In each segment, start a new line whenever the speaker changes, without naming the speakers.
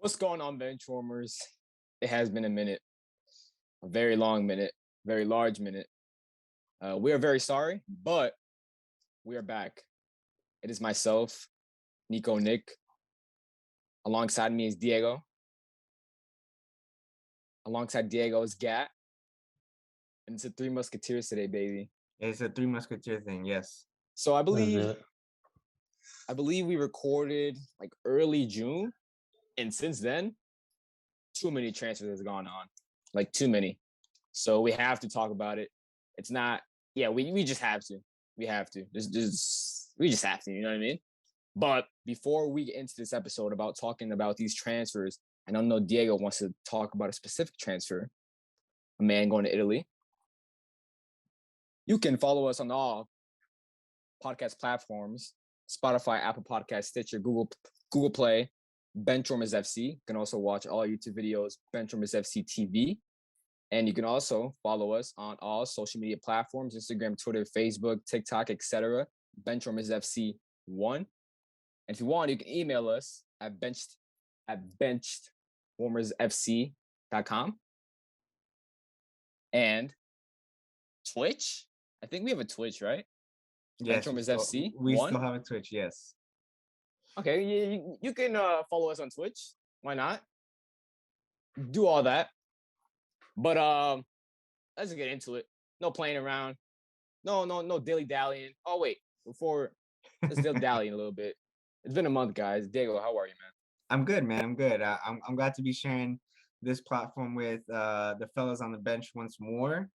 What's going on, benchwarmers? It has been a minute, a very long minute, very large minute. We are very sorry, but we are back. It is myself, Nico, Nick. Alongside me is Diego. Alongside Diego is Gat. And it's a Three Musketeers today, baby.
It's a Three Musketeer thing, yes.
So I
Let's do
believe
it.
we recorded like early June, and since then, too many transfers has gone on. Like too many. So we have to talk about it. It's not, yeah, we just have to. We have to. We just have to, you know what I mean? But before we get into this episode about talking about these transfers, I don't know Diego wants to talk about a specific transfer. A man going to Italy. You can follow us on all podcast platforms: Spotify, Apple Podcast, Stitcher, Google Play, Benchwarmers FC. You can also watch all YouTube videos, Benchwarmers FC TV. And you can also follow us on all social media platforms: Instagram, Twitter, Facebook, TikTok, etc. Benchwarmers FC 1. And if you want, you can email us at benchedwarmersfc.com. And Twitch. I think we have a Twitch, right?
Yes,
Benchwarmers FC.
we still have a Twitch, yes.
Okay, you can follow us on Twitch. Why not? Do all that. But let's get into it. No playing around. No dilly dallying. Oh wait, let's dilly dally a little bit. It's been a month, guys. Diego, how are you, man?
I'm good, man. I'm good. I'm glad to be sharing this platform with the fellas on the bench once more.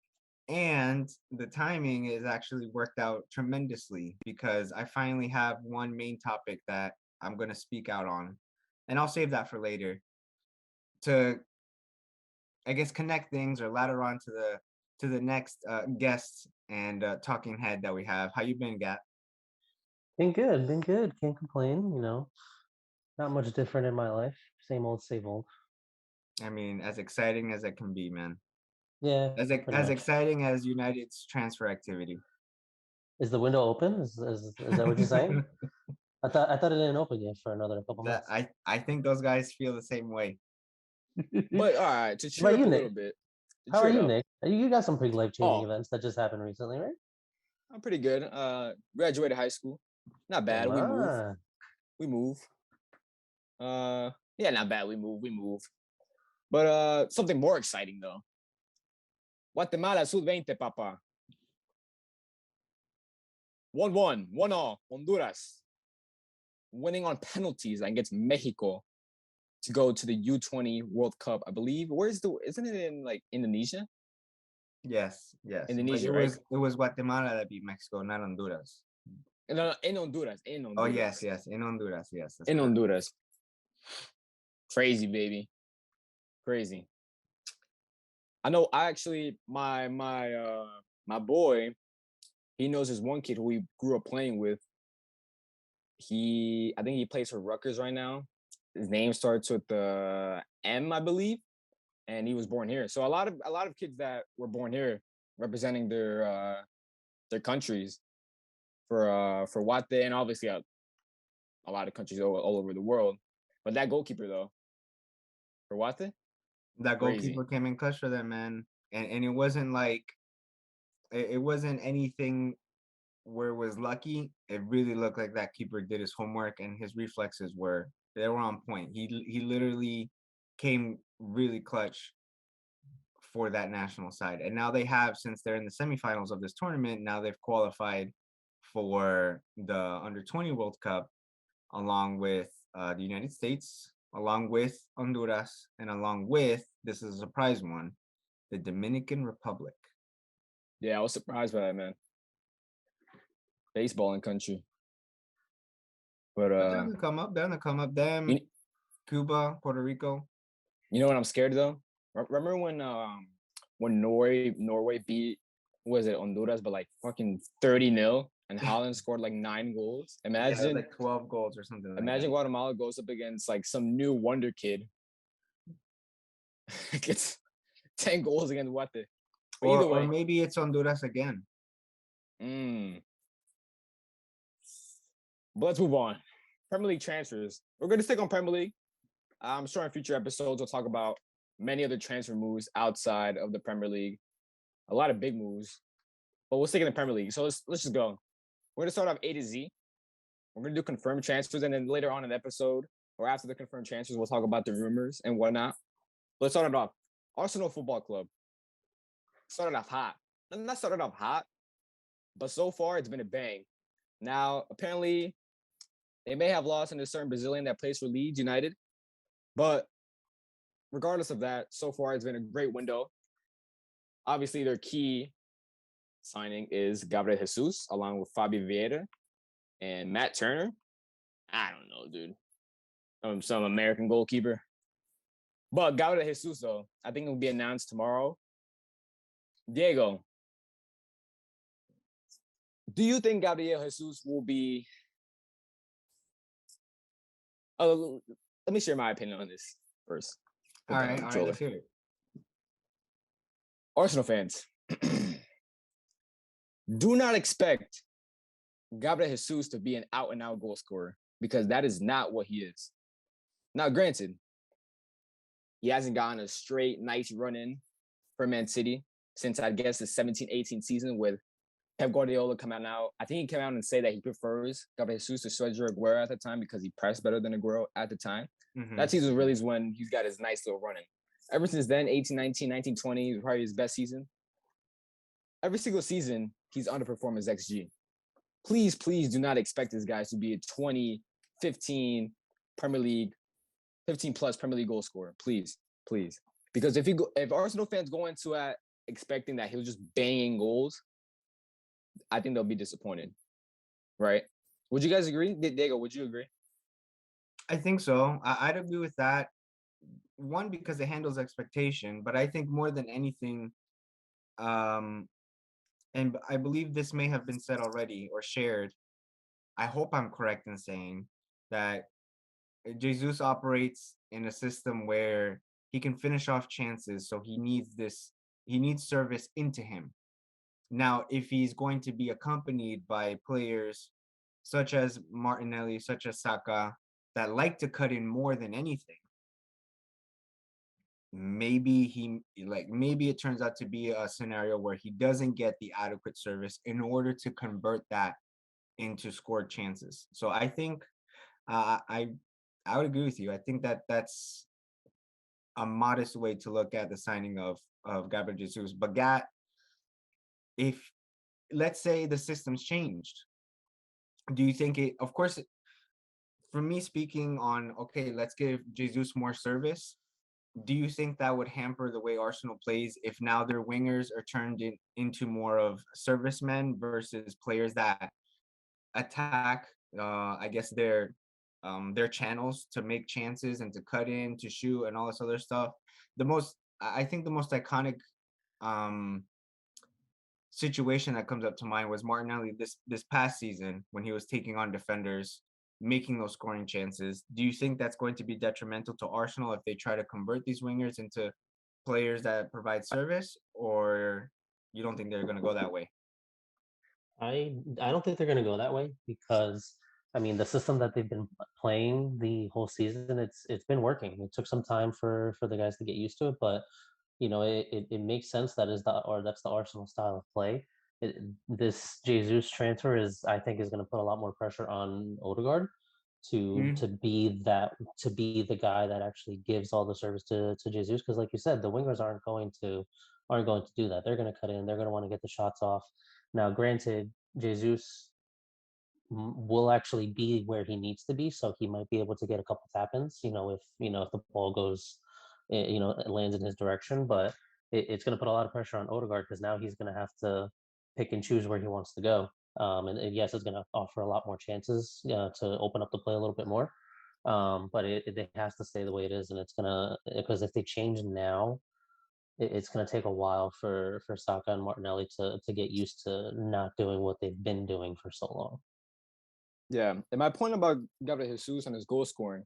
And the timing is actually worked out tremendously because I finally have one main topic that I'm going to speak out on. And I'll save that for later to, I guess, connect things or ladder on to the next guest and talking head that we have. How you been, Gat?
Been good. Can't complain. Not much different in my life. Same old, same old.
I mean, as exciting as it can be, man.
Yeah.
As
pretty much.
exciting as United's transfer activity.
Is the window open? Is that what you're saying? I thought it didn't open yet for another couple
That
months.
I think those guys feel the same way.
But all right, to
How
cheer
about
up
you,
a
Nick?
little bit.
How are you, Nick? You got some pretty life-changing
Oh.
events that just happened recently, right?
I'm pretty good. Graduated high school. Not bad.
Come
We
on.
move. Yeah, not bad. We move. But something more exciting though. Guatemala Sub-20, papa. 1-1, 1-1, Honduras. Winning on penalties against Mexico to go to the U20 World Cup, I believe. Isn't it in like Indonesia?
Yes.
Indonesia,
But
right?
It was Guatemala that beat Mexico, not Honduras.
No, in Honduras.
Oh yes, in Honduras, yes.
In correct. Honduras. Crazy, baby. Crazy. I know. My boy, he knows this one kid who we grew up playing with. I think he plays for Rutgers right now. His name starts with the M, I believe, and he was born here. So a lot of kids that were born here representing their countries for Wate, and obviously a lot of countries all over the world. But that goalkeeper though, for Wate,
that goalkeeper came in clutch for them, man. And it wasn't like it wasn't anything where it was lucky. It really looked like that keeper did his homework and his reflexes were on point. He literally came really clutch for that national side. And now they have, since they're in the semifinals of this tournament, now they've qualified for the Under-20 World Cup along with the United States, along with Honduras, and along with, this is a surprise one, the Dominican Republic.
Yeah, I was surprised by that, man. Baseballing country. But
they're gonna come up. Them, Cuba, Puerto Rico.
You know what I'm scared though? Remember when Norway beat, was it Honduras, but like fucking 30-0, and Holland scored like 9 goals? Imagine
like 12 goals or something.
Imagine Guatemala goes up against like some new wonder kid, gets 10 goals against Wate.
Or maybe it's Honduras again.
But let's move on. Premier League transfers. We're going to stick on Premier League. I'm sure in future episodes we'll talk about many other transfer moves outside of the Premier League. A lot of big moves, but we'll stick in the Premier League. So let's just go. We're gonna start off A to Z. We're gonna do confirmed transfers, and then later on in the episode or after the confirmed transfers, we'll talk about the rumors and whatnot. Let's start it off. Arsenal Football Club started off hot. Not started off hot, but so far it's been a bang. Now, apparently, they may have lost in a certain Brazilian that plays for Leeds United, but regardless of that, so far it's been a great window. Obviously, their key signing is Gabriel Jesus, along with Fabio Vieira and Matt Turner. I don't know, dude. Some American goalkeeper. But Gabriel Jesus, though, I think it will be announced tomorrow. Diego, do you think Gabriel Jesus will be... let me share my opinion on this first.
All right, let's hear it.
Arsenal fans, do not expect Gabriel Jesus to be an out-and-out goal scorer because that is not what he is. Now, granted, he hasn't gotten a straight nice run-in for Man City since, I guess, the 17-18 season with Pep Guardiola coming out. I think he came out and said that he prefers Gabriel Jesus to Sergio Aguero at the time because he pressed better than Aguero at the time. Mm-hmm. That season really is when he's got his nice little run-in. Ever since then, 18-19, 19-20 was probably his best season. Every single season, he's underperformed his XG. Please do not expect this guy to be a 20, 15 Premier League, 15 plus Premier League goal scorer. Please. Because if Arsenal fans go into it expecting that he'll just banging goals, I think they'll be disappointed. Right? Would you guys agree? Diego, would you agree?
I think so. I'd agree with that. One, because it handles expectation, but I think more than anything, and I believe this may have been said already or shared. I hope I'm correct in saying that Jesus operates in a system where he can finish off chances, so he needs service into him. Now, if he's going to be accompanied by players such as Martinelli, such as Saka, that like to cut in more than anything, maybe it turns out to be a scenario where he doesn't get the adequate service in order to convert that into scored chances. So I think I would agree with you. I think that's a modest way to look at the signing of Gabriel Jesus. But if let's say the system's changed, do you think it? Of course, for me speaking on, okay, let's give Jesus more service. Do you think that would hamper the way Arsenal plays if now their wingers are turned into more of servicemen versus players that attack, I guess, their channels to make chances and to cut in, to shoot, and all this other stuff? I think the most iconic situation that comes up to mind was Martinelli this past season when he was taking on defenders, making those scoring chances. Do you think that's going to be detrimental to Arsenal if they try to convert these wingers into players that provide service, or you don't think they're going to go that way?
I don't think they're going to go that way because I mean the system that they've been playing the whole season, it's been working. It took some time for the guys to get used to it, but you know it makes sense. That's the Arsenal style of play. This Jesus transfer I think is going to put a lot more pressure on Odegaard to be the guy that actually gives all the service to Jesus, because like you said, the wingers aren't going to do that. They're going to cut in. They're going to want to get the shots off. Now, granted, Jesus will actually be where he needs to be, so he might be able to get a couple tap-ins. If the ball goes, it lands in his direction. But it's going to put a lot of pressure on Odegaard because now he's going to have to pick and choose where he wants to go. And yes, it's going to offer a lot more chances to open up the play a little bit more. But it has to stay the way it is, and because if they change now, it's going to take a while for Saka and Martinelli to get used to not doing what they've been doing for so long.
Yeah, and my point about Gabriel Jesus and his goal scoring,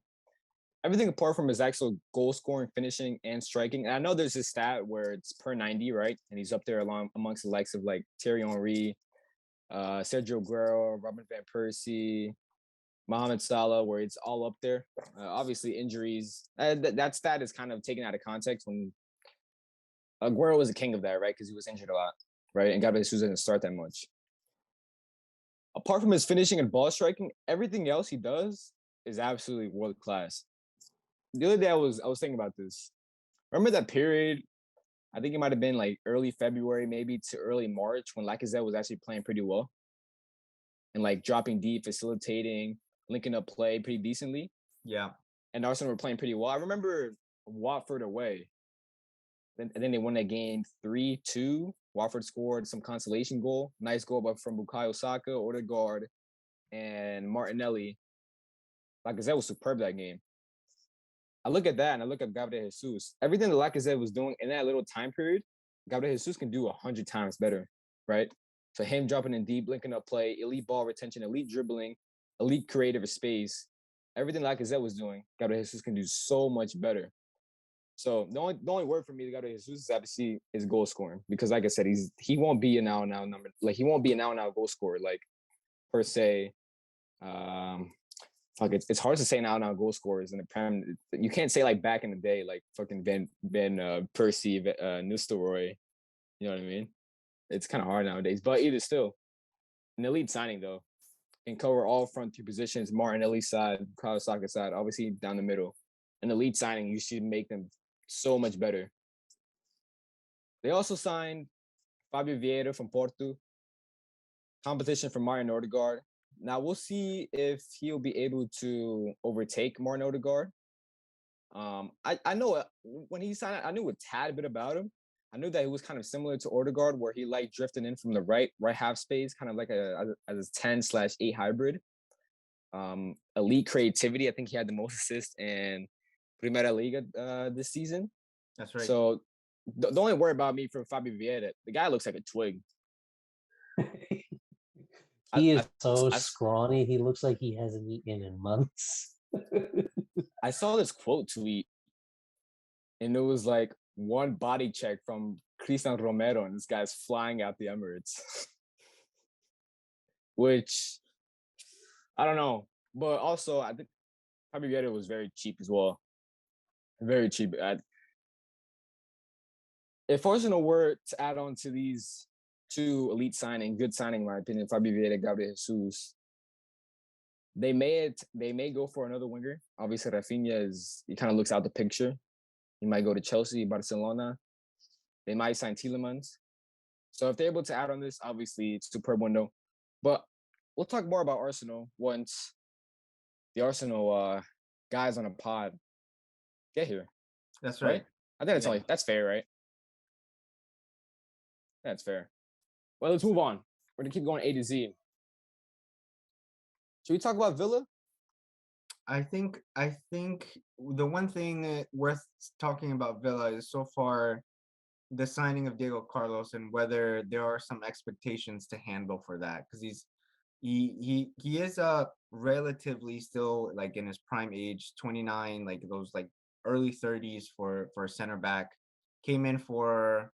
everything apart from his actual goal scoring, finishing, and striking. And I know there's this stat where it's per 90, right? And he's up there amongst the likes of like Thierry Henry, Sergio Aguero, Robin van Persie, Mohamed Salah, where it's all up there. Obviously, injuries. That stat is kind of taken out of context when Aguero was a king of that, right? Because he was injured a lot, right? And Gabriel Jesus didn't start that much. Apart from his finishing and ball striking, everything else he does is absolutely world class. The other day I was thinking about this. Remember that period? I think it might have been like early February, maybe to early March, when Lacazette was actually playing pretty well and like dropping deep, facilitating, linking up play pretty decently.
Yeah.
And Arsenal were playing pretty well. I remember Watford away. And then they won that game 3-2. Watford scored some consolation goal. Nice goal from Bukayo Saka, Odegaard, and Martinelli. Lacazette was superb that game. I look at that and I look at Gabriel Jesus. Everything that Lacazette was doing in that little time period, Gabriel Jesus can do 100 times better, right? So him dropping in deep, linking up play, elite ball retention, elite dribbling, elite creative space. Everything Lacazette was doing, Gabriel Jesus can do so much better. So the only word for me to Gabriel Jesus is obviously is goal scoring, because like I said, he won't be an out and out number, like he won't be an out and out goal scorer, like per se. It's hard to say now goal scorers in the Prem. You can't say like back in the day, like fucking Van Persie, Nistelrooy. You know what I mean? It's kind of hard nowadays, but either still, an elite signing though. Can cover all front three positions, Martinelli side, Kawasaki side, obviously down the middle. An elite signing, you should make them so much better. They also signed Fabio Vieira from Porto. Competition from Martin Odegaard. Now we'll see if he'll be able to overtake Martin Odegaard. I know when he signed, I knew a tad bit about him. I knew that he was kind of similar to Odegaard, where he like drifting in from the right half space, kind of like a 10/8 hybrid. Elite creativity. I think he had the most assists in Primera Liga this season.
That's right.
So the only worry about me for Fabio Vieira, the guy looks like a twig.
He is so scrawny. He looks like he hasn't eaten in months.
I saw this quote tweet, and it was like one body check from Cristian Romero, and this guy's flying out the Emirates. Which, I don't know. But also, I think Fabio Vieira was very cheap as well. Very cheap. If Arsenal were to add on to these two elite good signing, in my opinion, Fabio Vieira, Gabriel Jesus, they may go for another winger. Obviously, Rafinha he kind of looks out the picture. He might go to Chelsea, Barcelona. They might sign Tielemans. So if they're able to add on this, obviously it's superb window. But we'll talk more about Arsenal once the Arsenal guys on a pod get here.
That's right.
I think that's fair, right? That's fair. Well, let's move on. We're gonna keep going A to Z. Should we talk about Villa?
I think the one thing worth talking about Villa is so far the signing of Diego Carlos, and whether there are some expectations to handle for that, because he is relatively still like in his prime age, 29, like those like early 30s for a center back. Came in for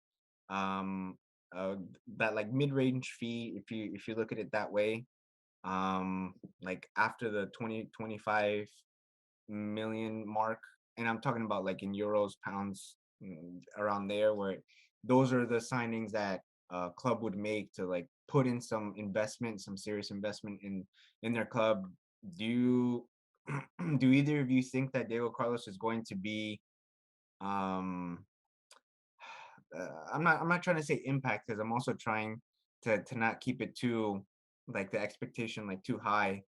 that like mid-range fee, if you look at it that way, like after the 20-25 million mark, and I'm talking about like in euros, pounds, around there, where those are the signings that a club would make to like put in some investment, some serious investment in their club. Do either of you think that Diego Carlos is going to be I'm not trying to say impact, because I'm also trying to not keep it too like the expectation like too high,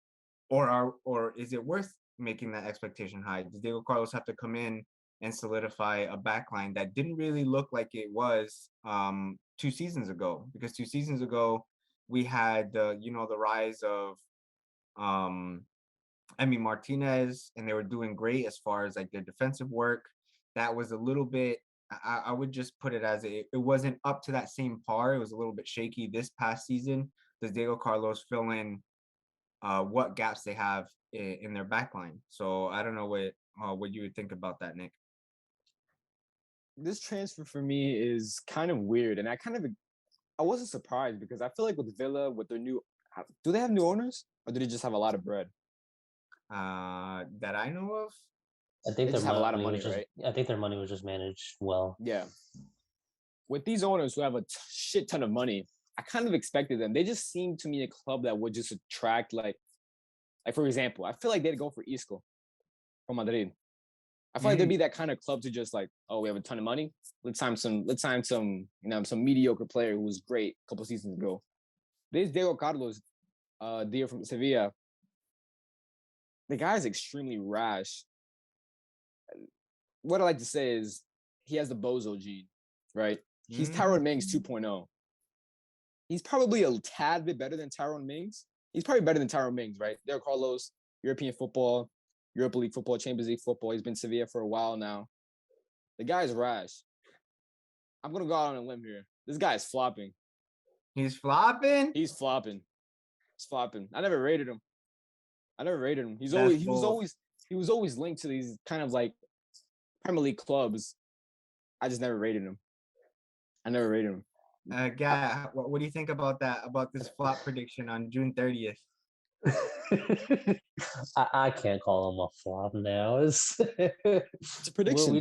or is it worth making that expectation high? Does Diego Carlos have to come in and solidify a backline that didn't really look like it was 2 seasons ago? Because 2 seasons ago we had the rise of Martinez, and they were doing great as far as like their defensive work. That was a little bit, I would just put it as it wasn't up to that same par. It was a little bit shaky this past season. Does Diego Carlos fill in what gaps they have in their backline? So I don't know what you would think about that, Nick.
This transfer for me is kind of weird, and I wasn't surprised, because I feel like with Villa, with their do they have new owners, or do they just have a lot of bread?
that I know of.
I think
They
their
just have a lot of
money
money,
was just.
right?
I think their money was just managed well.
Yeah. With these owners who have a shit ton of money, I kind of expected them. They just seem to me a club that would just attract like for example, I feel like they'd go for Isco from Madrid. I feel like there'd be that kind of club to just like, oh, we have a ton of money. Let's sign some, some mediocre player who was great a couple seasons ago. This Diego Carlos, deal from Sevilla. The guy's extremely rash. What I like to say is he has the bozo gene, right? He's Tyrone Mings 2.0. He's probably a tad bit better than Tyrone Mings. He's probably better than Tyrone Mings, right? Diego Carlos, European football, Europa League football, Champions League football. He's been Sevilla for a while now. The guy's rash. I'm gonna go out on a limb here. This guy's flopping.
He's flopping.
He's flopping. He's flopping. I never rated him. He was always linked to these kind of like Premier League clubs. I just never rated him.
Guy, what do you think about that? About this flop prediction on June 30th?
I can't call him a flop now. It's
a prediction.
We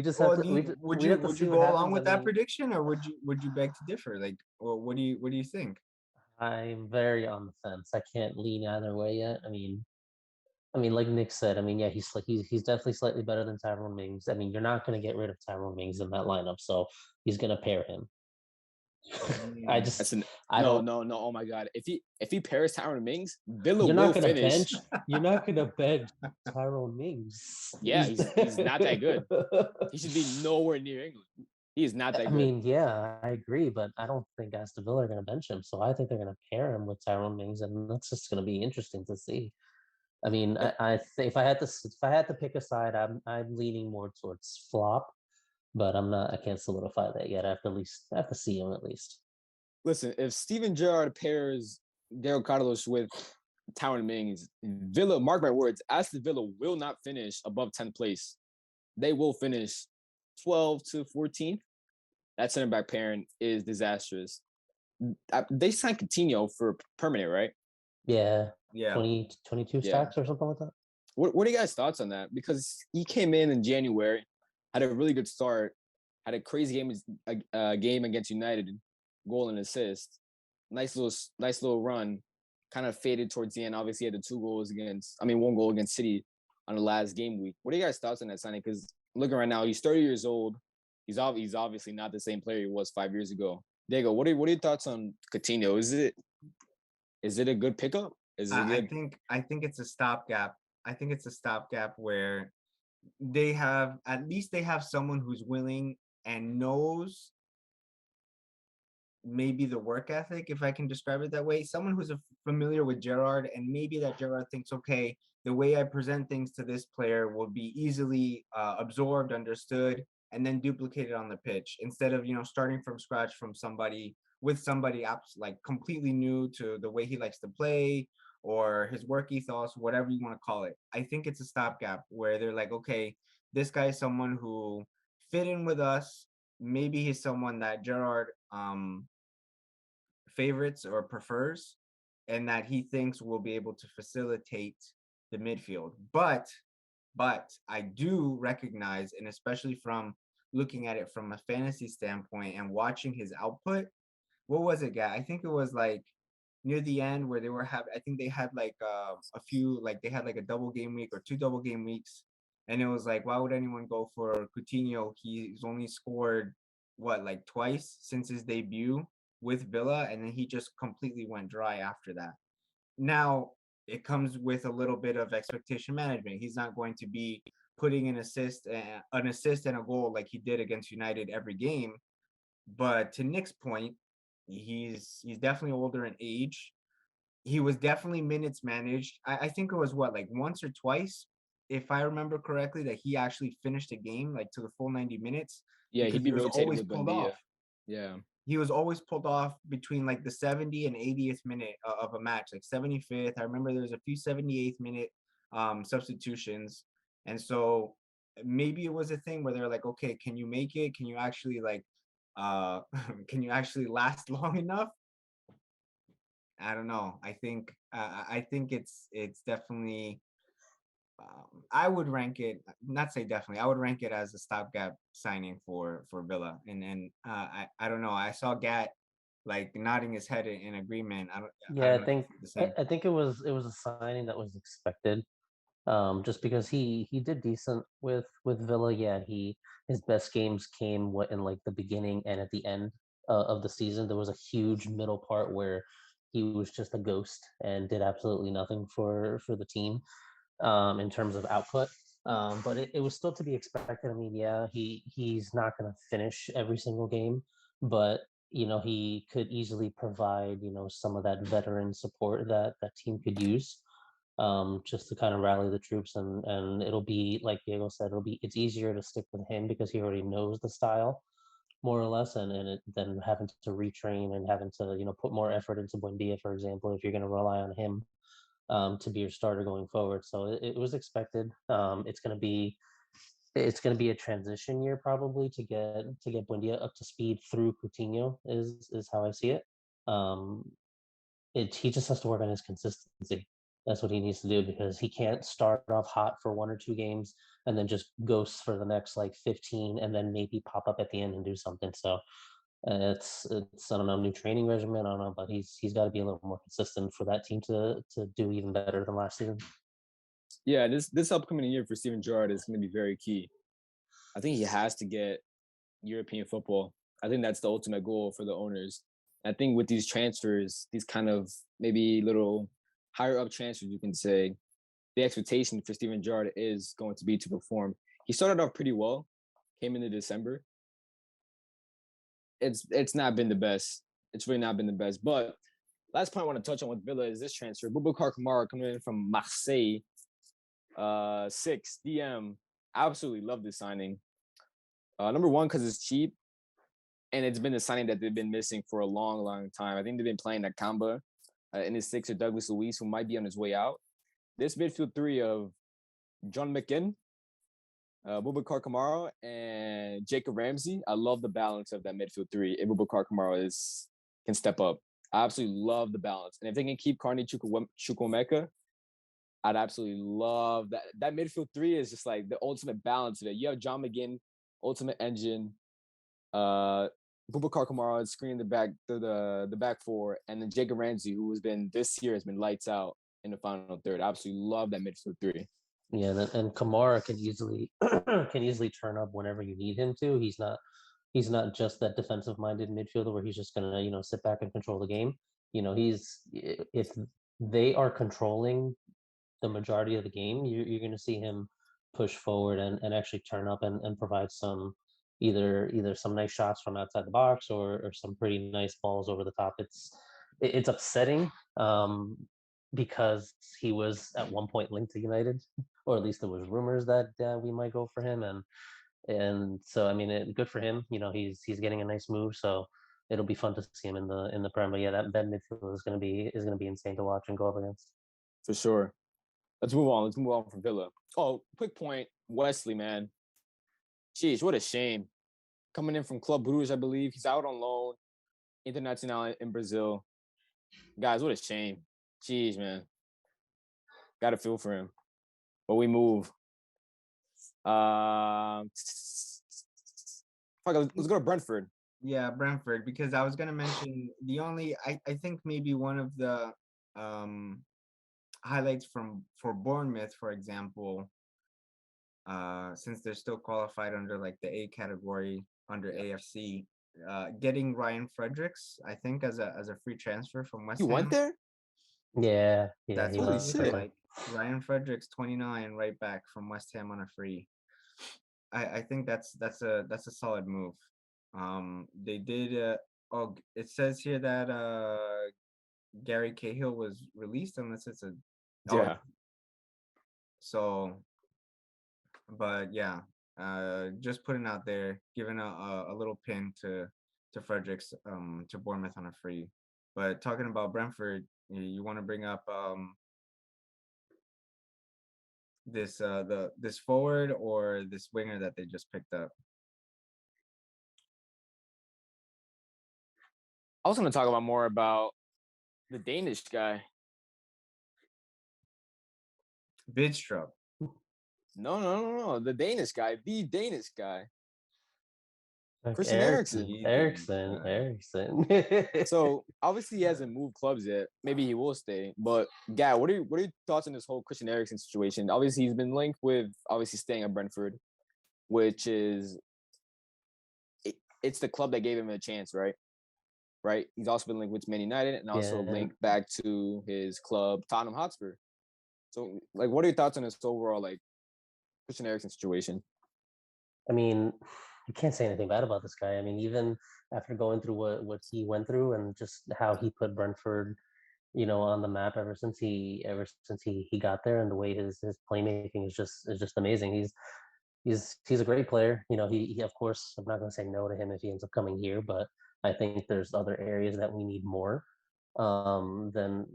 just have to.
Would you go along with that prediction, or would you beg to differ? Like, well, what do you think?
I'm very on the fence. I can't lean either way yet. I mean, like Nick said, yeah, he's definitely slightly better than Tyrone Mings. I mean, you're not going to get rid of Tyrone Mings in that lineup, so he's going to pair him.
No. Oh my God! If he pairs Tyrone Mings, Villa
you're
will finish.
You're not gonna bench Tyrone Mings.
Yeah, he's not that good. He should be nowhere near England. He is not that good.
I mean, yeah, I agree, but I don't think Aston Villa are gonna bench him. So I think they're gonna pair him with Tyrone Mings, and that's just gonna be interesting to see. I mean, I think if I had to pick a side, I'm leaning more towards flop, but I'm not. I can't solidify that yet. I have to see him at least.
Listen, if Steven Gerrard pairs Diego Carlos with Tyrone Mings, Villa, mark my words, Aston Villa will not finish above 10th place. They will finish 12 to 14th. That center back pairing is disastrous. They signed Coutinho for permanent, right?
Yeah. 22 stacks or something like that.
What are you guys' thoughts on that? Because he came in January, had a really good start, had a crazy game against United, goal and assist, nice little run, kind of faded towards the end. Obviously, he had the 1 goal against City on the last game week. What are you guys' thoughts on that signing? Because looking right now, he's 30 years old. He's obviously not the same player he was 5 years ago. Diego, what are your thoughts on Coutinho? Is it a good pickup?
I think it's a stopgap. I think it's a stopgap where they have someone who's willing and knows maybe the work ethic, if I can describe it that way. Someone who's familiar with Gerrard, and maybe that Gerrard thinks, okay, the way I present things to this player will be easily absorbed, understood, and then duplicated on the pitch, instead of starting from scratch from somebody like completely new to the way he likes to play or his work ethos, whatever you want to call it. I think it's a stopgap where they're like, okay, this guy is someone who fit in with us. Maybe he's someone that Gerrard favorites or prefers, and that he thinks will be able to facilitate the midfield. But I do recognize, and especially from looking at it from a fantasy standpoint and watching his output, what was it, guy? I think it was like near the end where I think they had like a few, like they had like a double game week or 2 double game weeks, and it was like, why would anyone go for Coutinho? He's only scored like twice since his debut with Villa, and then he just completely went dry after that. Now it comes with a little bit of expectation management. He's not going to be putting an assist and a goal like he did against United every game. But to Nick's point, he's definitely older in age. He was definitely minutes managed. I think it was like once or twice, if I remember correctly, that he actually finished a game like to the full 90 minutes.
Yeah, he'd be rotated with
pulled off.
Yeah.
He was always pulled off between like the 70 and 80th minute of a match, like 75th. I remember there was a few 78th minute substitutions. And so maybe it was a thing where they're like, okay, can you make it? Can you actually can you actually last long enough? I don't know. I think it's definitely I would rank it, not say definitely, I would rank it as a stopgap signing for Villa. And I don't know. I saw Gat like nodding his head in agreement. I
Yeah,
don't
I
know
think
if it's the same.
I think it was a signing that was expected. Just because he did decent with Villa. Yeah, his best games came in like the beginning and at the end of the season. There was a huge middle part where he was just a ghost and did absolutely nothing for the team in terms of output. But it was still to be expected. I mean, yeah, he's not going to finish every single game, but he could easily provide some of that veteran support that team could use, just to kind of rally the troops. And it'll be like Diego said, it's easier to stick with him because he already knows the style more or less, than having to retrain and having to put more effort into Buendia, for example, if you're going to rely on him to be your starter going forward. So it was expected. It's going to be a transition year probably to get Buendia up to speed through Coutinho is how I see it. Um, he just has to work on his consistency. That's what he needs to do, because he can't start off hot for 1 or 2 games and then just ghost for the next like 15 and then maybe pop up at the end and do something. So it's I don't know, new training regimen. I don't know, but he's got to be a little more consistent for that team to do even better than last season.
Yeah, this upcoming year for Steven Gerrard is going to be very key. I think he has to get European football. I think that's the ultimate goal for the owners. I think with these transfers, these kind of maybe little higher up transfers, you can say, the expectation for Steven Gerrard is going to be to perform. He started off pretty well, came into December. It's not been the best. It's really not been the best. But last point I want to touch on with Villa is this transfer. Boubacar Kamara coming in from Marseille, 6 DM. Absolutely love this signing. Number one, because it's cheap, and it's been a signing that they've been missing for a long, long time. I think they've been playing at Kamba in his six, or Douglas Luiz, who might be on his way out. This midfield three of John McGinn, Boubacar Kamara, and Jacob Ramsey. I love the balance of that midfield three. If Boubacar Kamara can step up, I absolutely love the balance. And if they can keep Carney Chukwuemeka, I'd absolutely love that. That midfield three is just like the ultimate balance of it. You have John McGinn, ultimate engine, Boubacar Kamara screening the back four, and then Jacob Ramsey, who this year has been lights out in the final third. I absolutely love that midfield three.
Yeah, and Kamara can easily turn up whenever you need him to. He's not just that defensive minded midfielder where he's just gonna sit back and control the game. If they are controlling the majority of the game, you're going to see him push forward and actually turn up and provide some either some nice shots from outside the box, or some pretty nice balls over the top. It's upsetting, because he was at one point linked to United, or at least there was rumors that we might go for him, and so I mean, good for him. He's getting a nice move, so it'll be fun to see him in the Prem. But yeah, that midfield is gonna be insane to watch and go up against.
For sure. Let's move on. Let's move on from Villa. Oh, quick point. Wesley, man. Jeez, what a shame. Coming in from Club Brugge, I believe. He's out on loan. Internacional in Brazil. Guys, what a shame. Jeez, man. Got to feel for him. But we move. Let's go to Brentford.
Yeah, Brentford, because I was gonna mention I think maybe one of the highlights for Bournemouth, for example, since they're still qualified under like the A category under AFC, getting Ryan Fredericks, I think, as a free transfer from West
You
Ham.
went there?
Yeah,
That's
he
what
was.
it like. Ryan Fredericks, 29, right back from West Ham on a free. I think that's a solid move. They did. It says here that Gary Cahill was released, unless it's a
Yeah.
So, but yeah, just putting out there, giving a little pin to Fredericks, to Bournemouth on a free. But talking about Brentford, you want to bring up this forward or this winger that they just picked up?
I was going to talk more about the Danish guy.
Bidstrup.
No. The Danish guy.
Like
Christian Eriksen.
Eriksen.
So obviously he hasn't moved clubs yet. Maybe he will stay. But Gad, what are your thoughts on this whole Christian Eriksen situation? Obviously he's been linked with obviously staying at Brentford, which is it's the club that gave him a chance, right? Right. He's also been linked with Man United and also linked back to his club Tottenham Hotspur. So like, what are your thoughts on this overall like Christian Eriksen situation?
I mean, you can't say anything bad about this guy. I mean, even after going through what he went through and just how he put Brentford, on the map ever since he got there, and the way his playmaking is just amazing. He's a great player. He of course, I'm not going to say no to him if he ends up coming here, but I think there's other areas that we need more than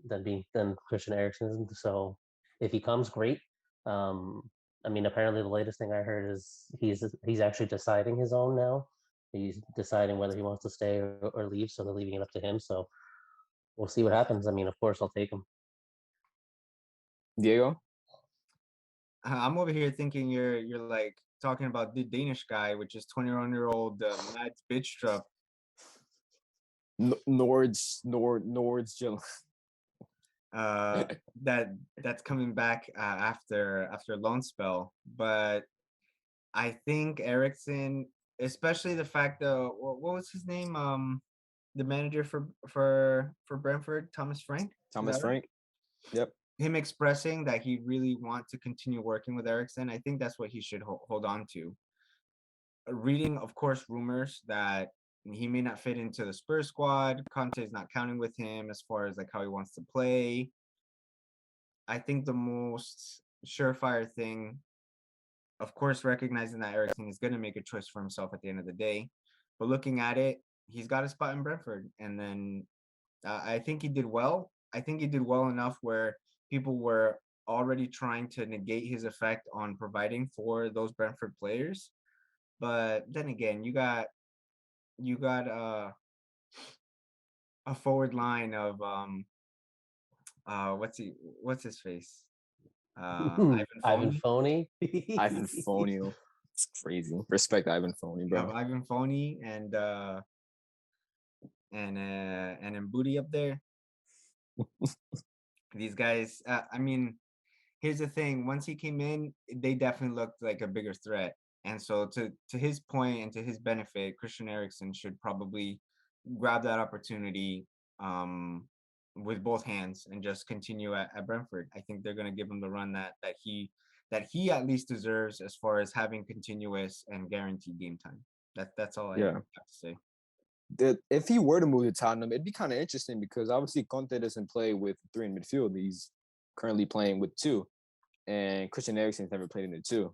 Christian Eriksen. So if he comes, great. Um, I mean, apparently the latest thing I heard is he's actually deciding his own now. He's deciding whether he wants to stay or leave, so they're leaving it up to him. So we'll see what happens. I mean, of course, I'll take him.
Diego?
I'm over here thinking you're like talking about the Danish guy, which is 21-year-old Mads Bidstrup.
Nord's Jill.
That's coming back after loan spell, but I think Eriksen, especially the fact that what was his name, the manager for Brentford, Thomas Frank.
Thomas Frank. Yep.
Him expressing that he really wants to continue working with Eriksen, I think that's what he should hold on to. Reading, of course, rumors that he may not fit into the Spurs squad. Conte is not counting with him as far as like how he wants to play. I think the most surefire thing, of course, recognizing that Eriksen is going to make a choice for himself at the end of the day, but looking at it, he's got a spot in Brentford, and then I think he did well. I think he did well enough where people were already trying to negate his effect on providing for those Brentford players. But then again, you got a forward line of what's his face?
Ivan Phoney.
Ivan Phoney. It's crazy. Respect Ivan Phoney, bro.
Ivan Phoney and Mbooty up there. These guys, I mean, here's the thing. Once he came in, they definitely looked like a bigger threat. And so to his point and to his benefit, Christian Eriksen should probably grab that opportunity with both hands and just continue at Brentford. I think they're going to give him the run that he at least deserves as far as having continuous and guaranteed game time. That's all I have to say.
If he were to move to Tottenham, it'd be kind of interesting because obviously Conte doesn't play with 3 in midfield. He's currently playing with 2, and Christian Eriksen's never played in the 2.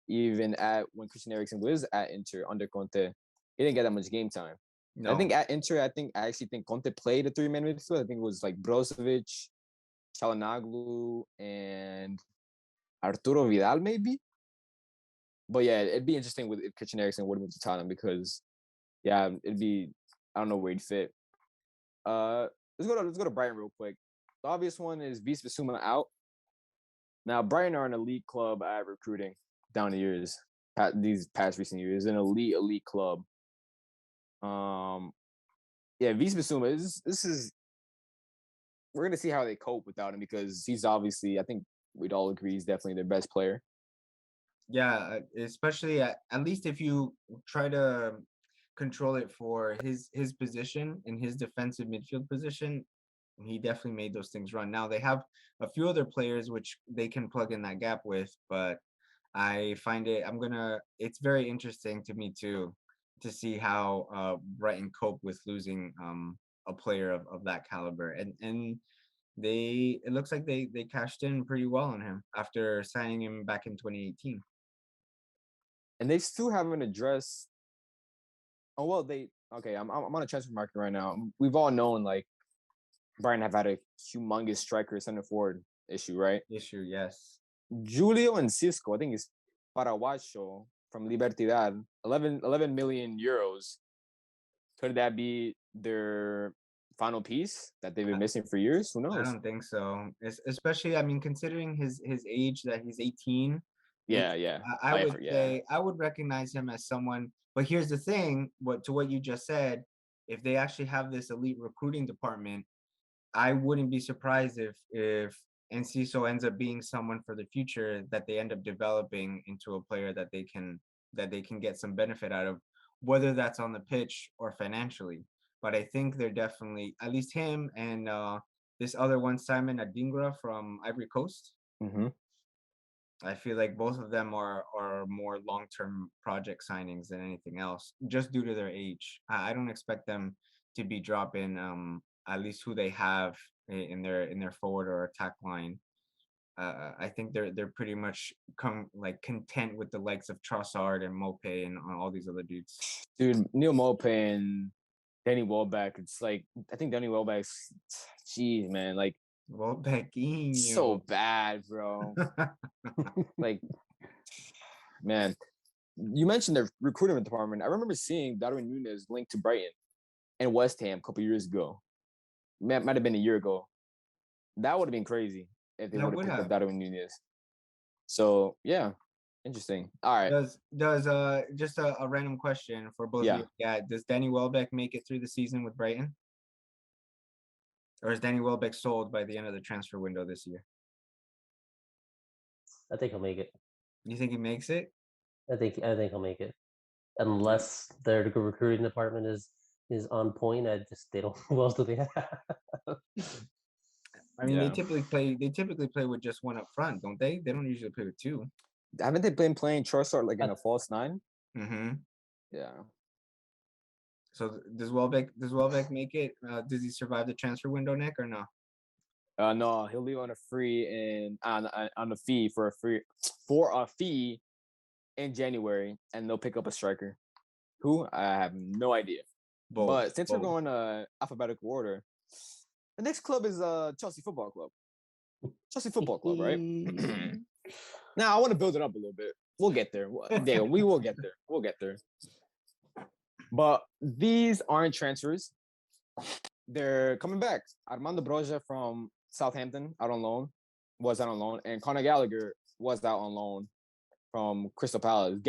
Even when Christian Eriksen was at Inter under Conte, he didn't get that much game time. No. I think at Inter, I actually think Conte played a 3-man midfield. I think it was like Brozovic, Çalhanoğlu, and Arturo Vidal maybe. But yeah, it'd be interesting if Christian Eriksen would move to Tottenham because it'd be, I don't know where he'd fit. Let's go to Brighton real quick. The obvious one is Vis Bissouma out. Now Brighton are an elite club at recruiting down the years, these past recent years, an elite club. Vis Bissouma this is we're gonna see how they cope without him because he's obviously, I think we'd all agree, he's definitely their best player.
Yeah, especially at least if you try to control it for his position in his defensive midfield position, he definitely made those things run. Now they have a few other players which they can plug in that gap with, but I find it's very interesting to me too to see how Brighton cope with losing a player of that caliber, and it looks like they cashed in pretty well on him after signing him back in 2018.
And they still haven't addressed. Oh well, I'm on a transfer market right now. We've all known like Brighton have had a humongous striker center forward issue, right?
Yes.
Julio and Cisco, I think it's Paraguayo from Libertad, 11 million euros. Could that be their final piece that they've been missing for years? Who knows?
I don't think so. Especially, I mean, considering his age, that he's 18,
Yeah.
I would say I would recognize him as someone. But here's the thing: what you just said, if they actually have this elite recruiting department, I wouldn't be surprised if Enciso ends up being someone for the future that they end up developing into a player that they can get some benefit out of, whether that's on the pitch or financially. But I think they're definitely, at least him and this other one, Simon Adingra from Ivory Coast.
Mm-hmm.
I feel like both of them are more long-term project signings than anything else, just due to their age. I don't expect them to be dropping at least who they have in their forward or attack line. I think they're pretty much content with the likes of Trossard and Mope and all these other dudes.
Dude, Neil Mope and Danny Welbeck. It's like I think Danny Welbeck's, geez, man, like
Welbeckinho.
So bad, bro. Like, man, you mentioned the recruitment department. I remember seeing Darwin Núñez linked to Brighton and West Ham a couple years ago. Might have been a year ago. That would have been crazy if they would have picked up Darwin Núñez. So yeah, interesting. All right.
Does just a random question for both of you? Yeah. Does Danny Welbeck make it through the season with Brighton? Or is Danny Welbeck sold by the end of the transfer window this year?
I think he'll make it.
You think he makes it?
I think he'll make it, unless their recruiting department is on point. They don't. Who else do they have?
I mean, they typically play with just one up front, don't they? They don't usually play with two.
Haven't they been playing Trossard like in a false nine?
Mm-hmm.
Yeah.
So does Welbeck make it? Does he survive the transfer window, Nick, or no?
No, he'll leave on a free and on a fee for a fee in January, and they'll pick up a striker. Who? I have no idea. But since we're going alphabetical order, the next club is Chelsea Football Club. Chelsea Football Club, right? Now I want to build it up a little bit. We'll get there. We will get there. We'll get there. But these aren't transfers. They're coming back. Armando Broja from Southampton was out on loan, and Conor Gallagher was out on loan from Crystal Palace.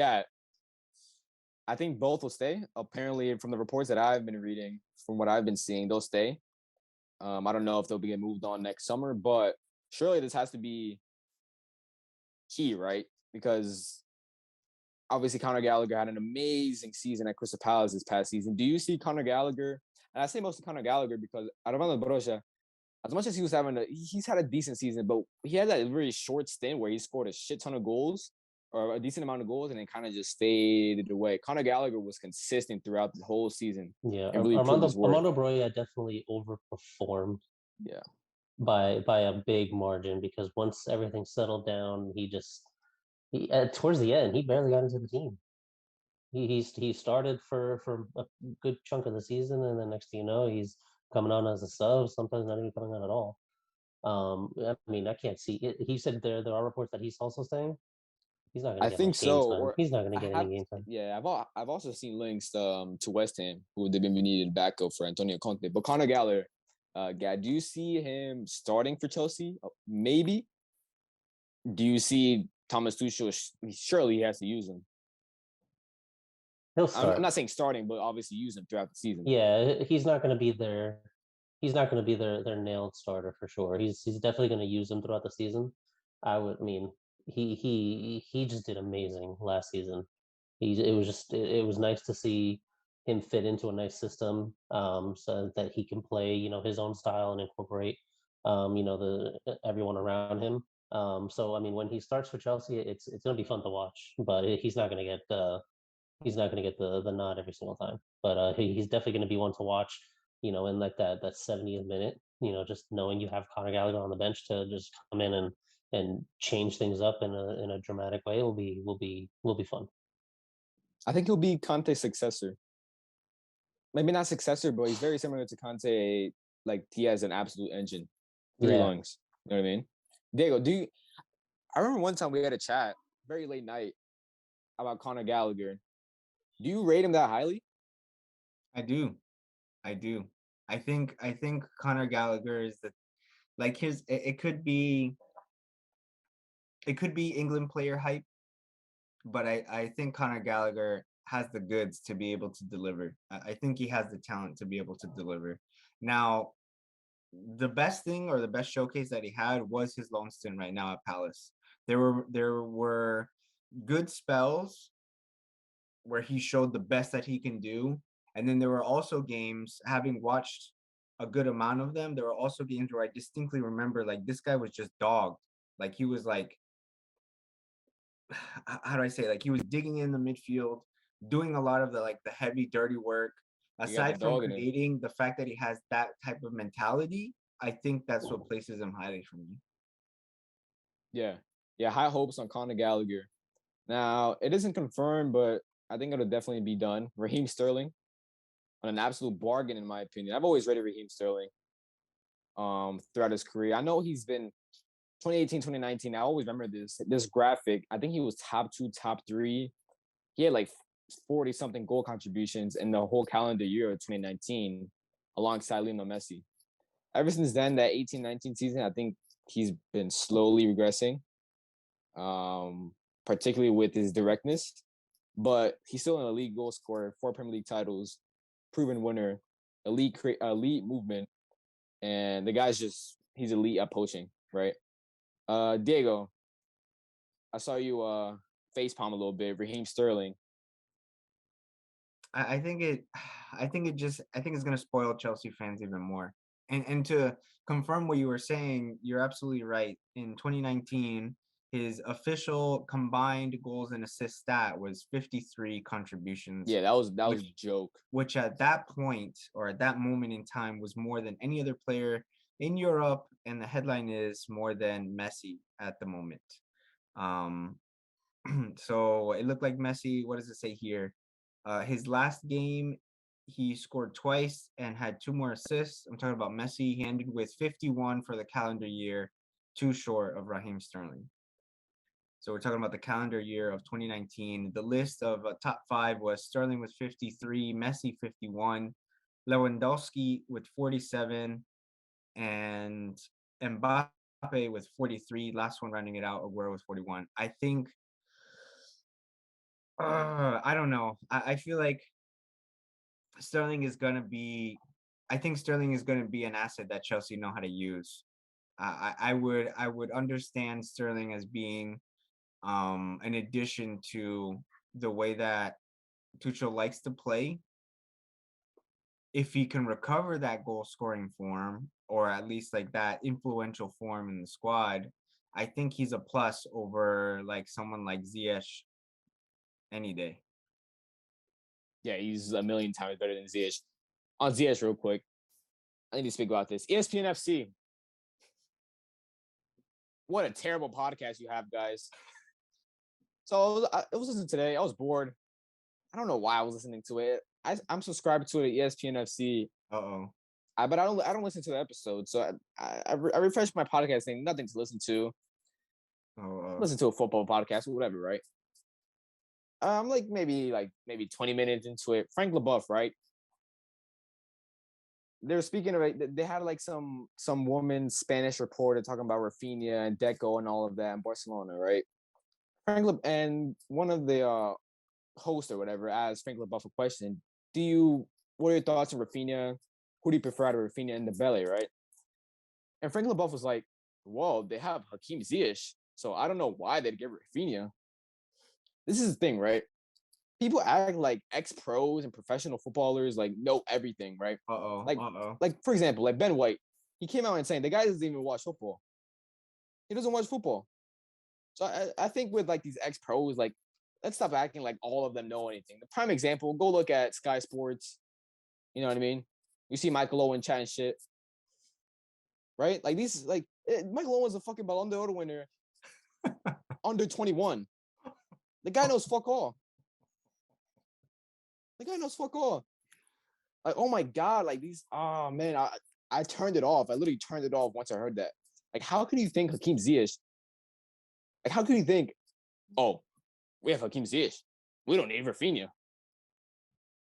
I think both will stay. Apparently, from the reports that I've been reading, from what I've been seeing, they'll stay. I don't know if they'll be moved on next summer, but surely this has to be key, right? Because obviously Conor Gallagher had an amazing season at Crystal Palace this past season. Do you see Conor Gallagher? And I say mostly Conor Gallagher because Armando Broja, as much as he was he's had a decent season, but he had that really short stint where he scored a shit ton of goals or a decent amount of goals and then kind of just faded away. Conor Gallagher was consistent throughout the whole season.
Yeah, really Armando Broja definitely overperformed.
Yeah,
by a big margin, because once everything settled down, he towards the end he barely got into the team. He started for a good chunk of the season, and then next thing you know, he's coming on as a sub. Sometimes not even coming on at all. I mean, I can't see it. He said there are reports that he's also staying. He's not going to get much game time. He's not going to get any game time.
Yeah, I've also seen links to West Ham, who they've been needed backup for Antonio Conte. But Conor Gallagher, do you see him starting for Chelsea? Maybe. Do you see Thomas Tuchel? Surely he has to use him.
He'll start.
I'm not saying starting, but obviously use him throughout the season.
Yeah, he's not going to be their nailed starter for sure. He's definitely going to use him throughout the season. He just did amazing last season. It was nice to see him fit into a nice system, so that he can play, his own style and incorporate, everyone around him. So I mean, when he starts for Chelsea, it's gonna be fun to watch. But he's not gonna get the nod every single time. But he's definitely gonna be one to watch. In like that 70th minute. Just knowing you have Conor Gallagher on the bench to just come in and change things up in a dramatic way will be fun.
I think he'll be Conte's successor. Maybe not successor, but he's very similar to Conte. Like he has an absolute engine, three lungs. You know what I mean? Diego, I remember one time we had a chat very late night about Conor Gallagher. Do you rate him that highly?
I do. I think Conor Gallagher is it could be England player hype, but I think Conor Gallagher has the goods to be able to deliver. I think he has the talent to be able to deliver. Now, the best thing or the best showcase that he had was his long stint right now at Palace. There were good spells where he showed the best that he can do, and then there were also games, having watched a good amount of them, there were also games where I distinctly remember like this guy was just dogged. Like he was like, how do I say, like he was digging in the midfield, doing a lot of the heavy dirty work.
You got the
Aside from
dog in him.
creating, the fact that he has that type of mentality, I think that's what places him highly for me.
Yeah. Yeah, high hopes on Conor Gallagher. Now, it isn't confirmed, but I think it'll definitely be done. Raheem Sterling, on an absolute bargain, in my opinion. I've always rated Raheem Sterling throughout his career. I know he's been 2018, 2019. I always remember this graphic. I think he was top 2, top 3. He had like 40 something goal contributions in the whole calendar year of 2019 alongside Lionel Messi. Ever since then, that 18-19 season, I think he's been slowly regressing, particularly with his directness. But he's still an elite goal scorer, 4 Premier League titles, proven winner, elite movement, and the guy's he's elite at poaching, right? Diego, I saw you facepalm a little bit. Raheem Sterling.
I think it I think it's gonna spoil Chelsea fans even more. And to confirm what you were saying, you're absolutely right. In 2019, his official combined goals and assist stat was 53 contributions.
Yeah, that was
which,
a joke.
Which at that point or at that moment in time was more than any other player in Europe, and the headline is more than Messi at the moment. Um, so it looked like Messi. What does it say here? His last game, he scored twice and had 2 more assists. I'm talking about Messi. He ended with 51 for the calendar year, 2 short of Raheem Sterling. So we're talking about the calendar year of 2019. The list of top 5 was Sterling with 53, Messi 51, Lewandowski with 47, and Mbappe with 43. Last one rounding it out, Aguero with 41. I think I don't know. I feel like Sterling is gonna be. I think Sterling is gonna be an asset that Chelsea know how to use. I would understand Sterling as being an addition to the way that Tuchel likes to play. If he can recover that goal scoring form, or at least like that influential form in the squad, I think he's a plus over like someone like Ziyech any day.
Yeah, he's a million times better than Ziyech. On Ziyech, real quick, I need to speak about this. ESPN FC. What a terrible podcast you have, guys. So I was listening today. I was bored. I don't know why I was listening to it. I'm subscribed to it at ESPN FC.
Uh-oh.
But I don't listen to the episode. So I refreshed my podcast saying nothing to listen to. Listen to a football podcast or whatever, right? I'm like maybe 20 minutes into it. Frank LaBeouf, right? They're speaking of it. They had like some woman Spanish reporter talking about Rafinha and Deco and all of that in Barcelona, right? And one of the hosts or whatever asked Frank LaBeouf a question. What are your thoughts on Rafinha? Who do you prefer out of Rafinha and Dembele, right? And Frank LaBeouf was like, well, they have Hakim Ziyech, so I don't know why they'd give Rafinha. This is the thing, right? People act like ex-pros and professional footballers like know everything, right? Like for example, like Ben White, he came out and saying the guy doesn't even watch football. He doesn't watch football. So I think with like these ex-pros, like let's stop acting like all of them know anything. The prime example, go look at Sky Sports. You know what I mean? You see Michael Owen chatting shit, right? Like these, like Michael Owen's a fucking Ballon d'Or winner, under 21. The guy knows fuck all. The guy knows fuck all. Like, oh my god, like these. Oh man, I turned it off. I literally turned it off once I heard that. Like, how can you think Hakim Ziyech? Like, how can you think? Oh, we have Hakim Ziyech. We don't need Rafinha.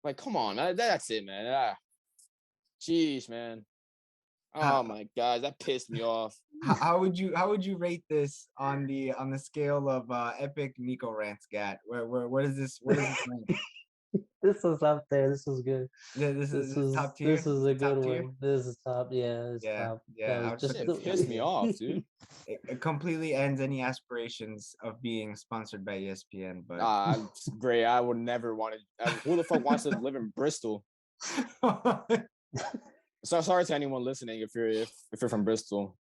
Like, come on, man. That's it, man. Jeez, man. Oh my god, that pissed me off.
how would you rate this on the scale of epic Nico rants, Gat? Where does this rank?
This was up there. This was good.
Yeah, this is top tier.
This was a good
Top tier.
one. This is top. Yeah, it's
Yeah,
top.
yeah.
That
I
was
was
just
Shit pissed me off, dude.
it completely ends any aspirations of being sponsored by ESPN. But
Great. I would never want to. Who the fuck wants to live in Bristol? So sorry to anyone listening if you're from Bristol.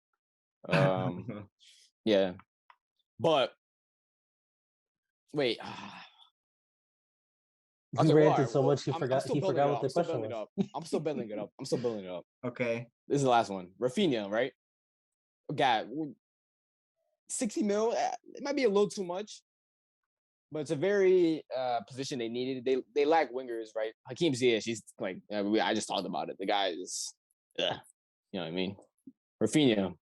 Yeah, but wait.
He ranted so much he
I'm
forgot what the question was.
I'm still building it up.
Okay.
This is the last one. Rafinha, right? God, 60 mil. It might be a little too much, but it's a very position they needed. They lack wingers, right? Hakeem Ziyech, he's like I just talked about it. The guy is, you know what I mean. Rafinha,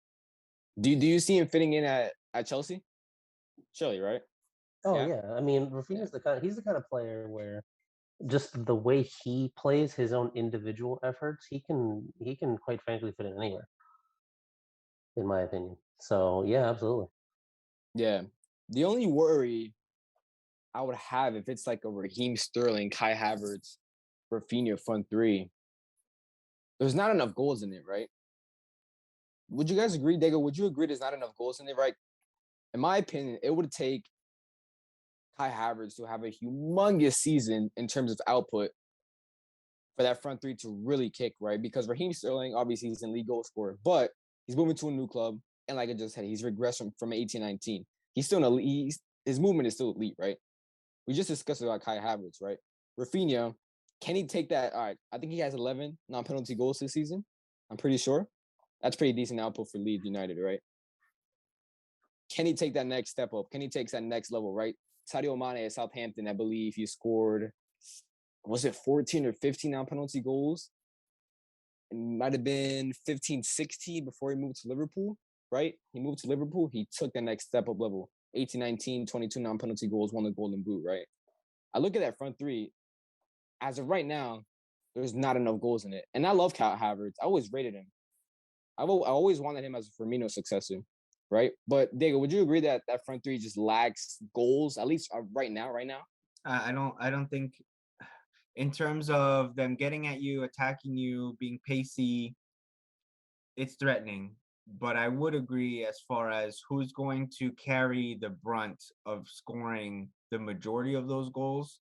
do you see him fitting in at Chelsea? Surely, right?
Oh yeah. I mean, Rafinha's he's the kind of player where just the way he plays his own individual efforts, he can quite frankly fit in anywhere, in my opinion. So yeah, absolutely.
Yeah. The only worry I would have if it's like a Raheem Sterling, Kai Havertz, Rafinha front three, there's not enough goals in it, right? Would you guys agree, Dago? Would you agree there's not enough goals in it, right? In my opinion, it would take Kai Havertz to have a humongous season in terms of output for that front three to really kick, right? Because Raheem Sterling, obviously, he's in league goal scorer, but he's moving to a new club. And like I just said, he's regressed from 18-19. He's still an elite. His movement is still elite, right? We just discussed about Kai Havertz, right? Rafinha, can he take that? All right, I think he has 11 non-penalty goals this season. I'm pretty sure. That's pretty decent output for Leeds United, right? Can he take that next step up? Can he take that next level, right? Sadio Mane at Southampton, I believe he scored, was it 14 or 15 non-penalty goals? It might have been 15, 16 before he moved to Liverpool, right? He moved to Liverpool. He took the next step up level. 18, 19, 22 non-penalty goals, won the Golden Boot, right? I look at that front three. As of right now, there's not enough goals in it. And I love Kai Havertz. I always rated him. I always wanted him as a Firmino successor, right? But Diego, would you agree that that front three just lacks goals, at least right now?
I don't think, in terms of them getting at you, attacking you, being pacey, it's threatening. But I would agree as far as who's going to carry the brunt of scoring the majority of those goals,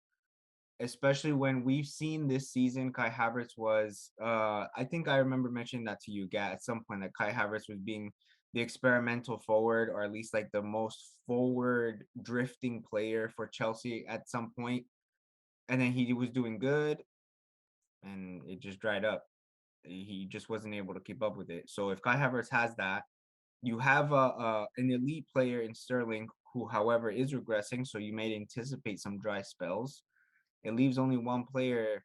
especially when we've seen this season, Kai Havertz was, I think I remember mentioning that to you, Gat, at some point, that Kai Havertz was being the experimental forward, or at least like the most forward drifting player for Chelsea at some point. And then he was doing good and it just dried up. He just wasn't able to keep up with it. So if Kai Havertz has that, you have an elite player in Sterling who, however, is regressing. So you may anticipate some dry spells. It leaves only one player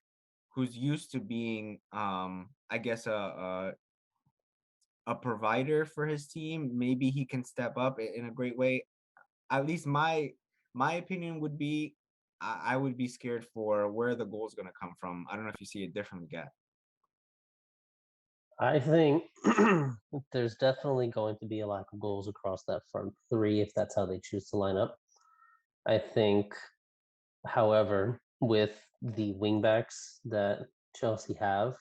who's used to being, I guess, a provider for his team. Maybe he can step up in a great way. At least my opinion would be, I would be scared for where the goal is going to come from. I don't know if you see it differently, Gat.
I think there's definitely going to be a lack of goals across that front three if that's how they choose to line up. I think, however, with the wingbacks that Chelsea have,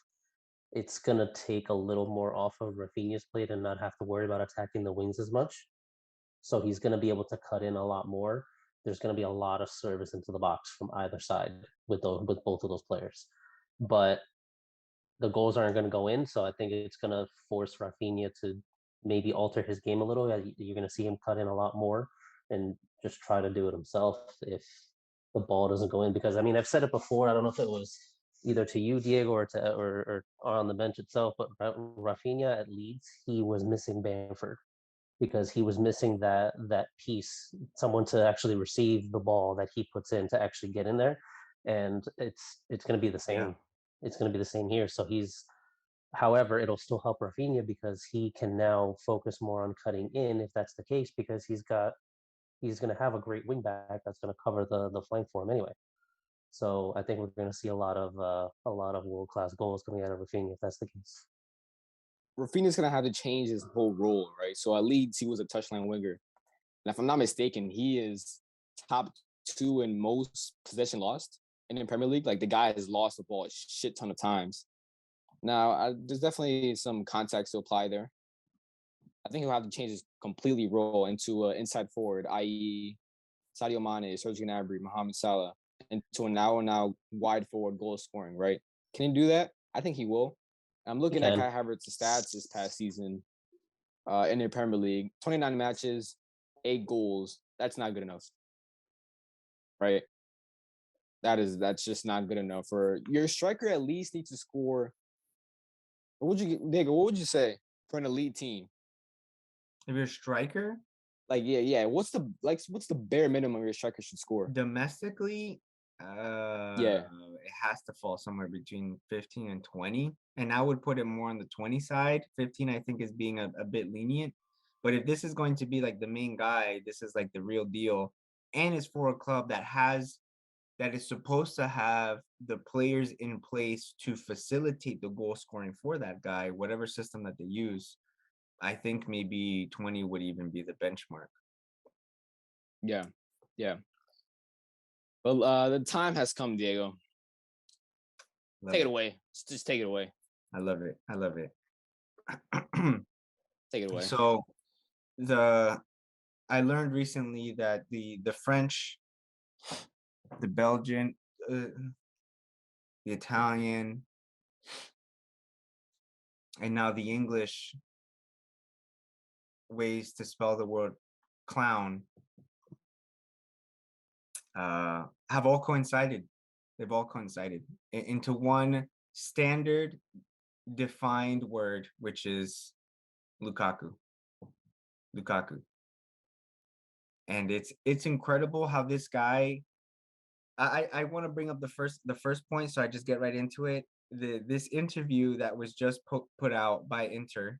it's going to take a little more off of Rafinha's plate and not have to worry about attacking the wings as much. So he's going to be able to cut in a lot more. There's going to be a lot of service into the box from either side with both of those players. But the goals aren't going to go in. So I think it's going to force Rafinha to maybe alter his game a little. You're going to see him cut in a lot more and just try to do it himself if the ball doesn't go in. Because I mean, I've said it before. I don't know if it was either to you, Diego, or on the bench itself, but Rafinha at Leeds, he was missing Bamford because he was missing that piece, someone to actually receive the ball that he puts in to actually get in there, and it's going to be the same.
Yeah.
It's going to be the same here. So however, it'll still help Rafinha because he can now focus more on cutting in if that's the case, because he's going to have a great wing back that's going to cover the flank for him anyway. So I think we're going to see a lot of world class goals coming out of Rafinha if that's the case.
Rafinha's gonna have to change his whole role, right? So at Leeds, he was a touchline winger, and if I'm not mistaken, he is top 2 in most possession lost in the Premier League. Like the guy has lost the ball a shit ton of times. Now, there's definitely some context to apply there. I think he'll have to change his completely role into an inside forward, i.e., Sadio Mane, Serge Gnabry, Mohamed Salah, into a now wide forward goal scoring, right? Can he do that? I think he will. I'm looking at Kai Havertz's stats this past season in the Premier League. 29 matches, 8 goals. That's not good enough, right? That's just not good enough. For your striker, at least needs to score. What would you say for an elite team?
If you're a striker,
yeah. What's the bare minimum your striker should score
domestically?
Yeah,
it has to fall somewhere between 15 and 20, and I would put it more on the 20 side. 15, I think, is being a bit lenient. But if this is going to be like the main guy, this is like the real deal, and it's for a club that is supposed to have the players in place to facilitate the goal scoring for that guy, whatever system that they use. I think maybe 20 would even be the benchmark.
Yeah. Well, the time has come, Diego. Take it away. Just take it away.
I love it.
Take it away.
So I learned recently that the French, the Belgian, the Italian, and now the English ways to spell the word clown have all coincided. They've all coincided into one standard defined word, which is Lukaku. And it's incredible how this guy. I want to bring up the first point, so I just get right into it. This interview that was just put out by Inter,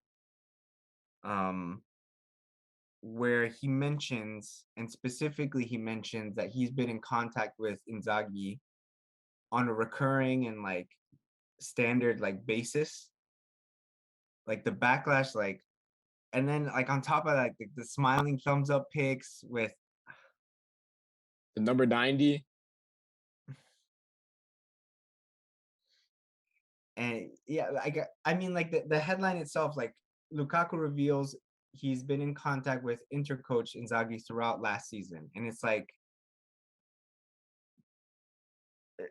where he mentions, and specifically he mentions that he's been in contact with Inzaghi on a recurring and like standard like basis, like the backlash, like, and then like on top of that, like the smiling thumbs up pics with
the number 90.
And yeah, I mean, like the headline itself, like Lukaku reveals he's been in contact with Inter coach Inzaghi throughout last season, and it's like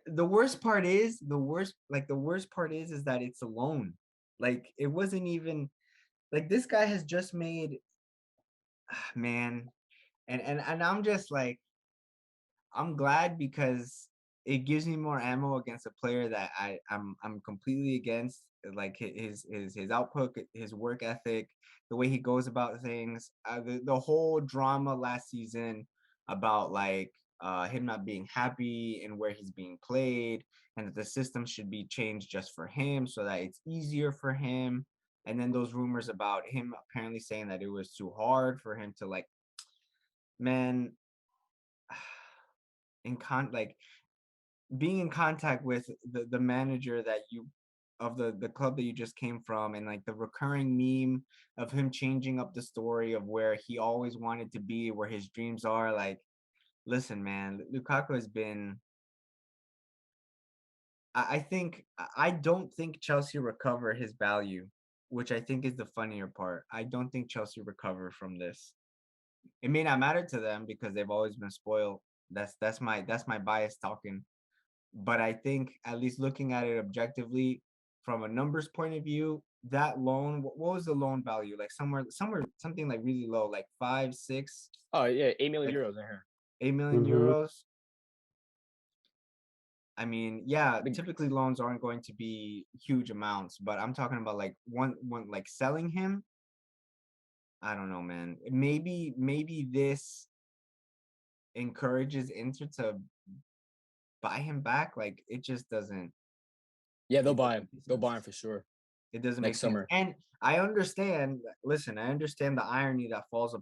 the worst part is that it's a loan. Like it wasn't even like this guy has just made man, and I'm just like I'm glad because it gives me more ammo against a player that I'm completely against, like his output, his work ethic, the way he goes about things, the whole drama last season about like him not being happy and where he's being played, and that the system should be changed just for him so that it's easier for him. And then those rumors about him apparently saying that it was too hard for him to like, man, like being in contact with the manager that you of the club that you just came from, and like the recurring meme of him changing up the story of where he always wanted to be, where his dreams are. Like, listen, man, Lukaku has been. I don't think Chelsea recover his value, which I think is the funnier part. I don't think Chelsea recover from this. It may not matter to them because they've always been spoiled. That's my bias talking. But I think at least looking at it objectively from a numbers point of view, that loan, what was the loan value? Like somewhere something like really low, like 5, 6.
Oh yeah, 8 million euros in here.
8 million euros. I mean, yeah, typically loans aren't going to be huge amounts, but I'm talking about like one like selling him. I don't know, man. Maybe this encourages Inter to buy him back. Like it just doesn't.
Yeah, they'll buy him. They'll buy him for sure.
It doesn't
next
make
summer.
Sense. And I understand. Listen, I understand the irony that falls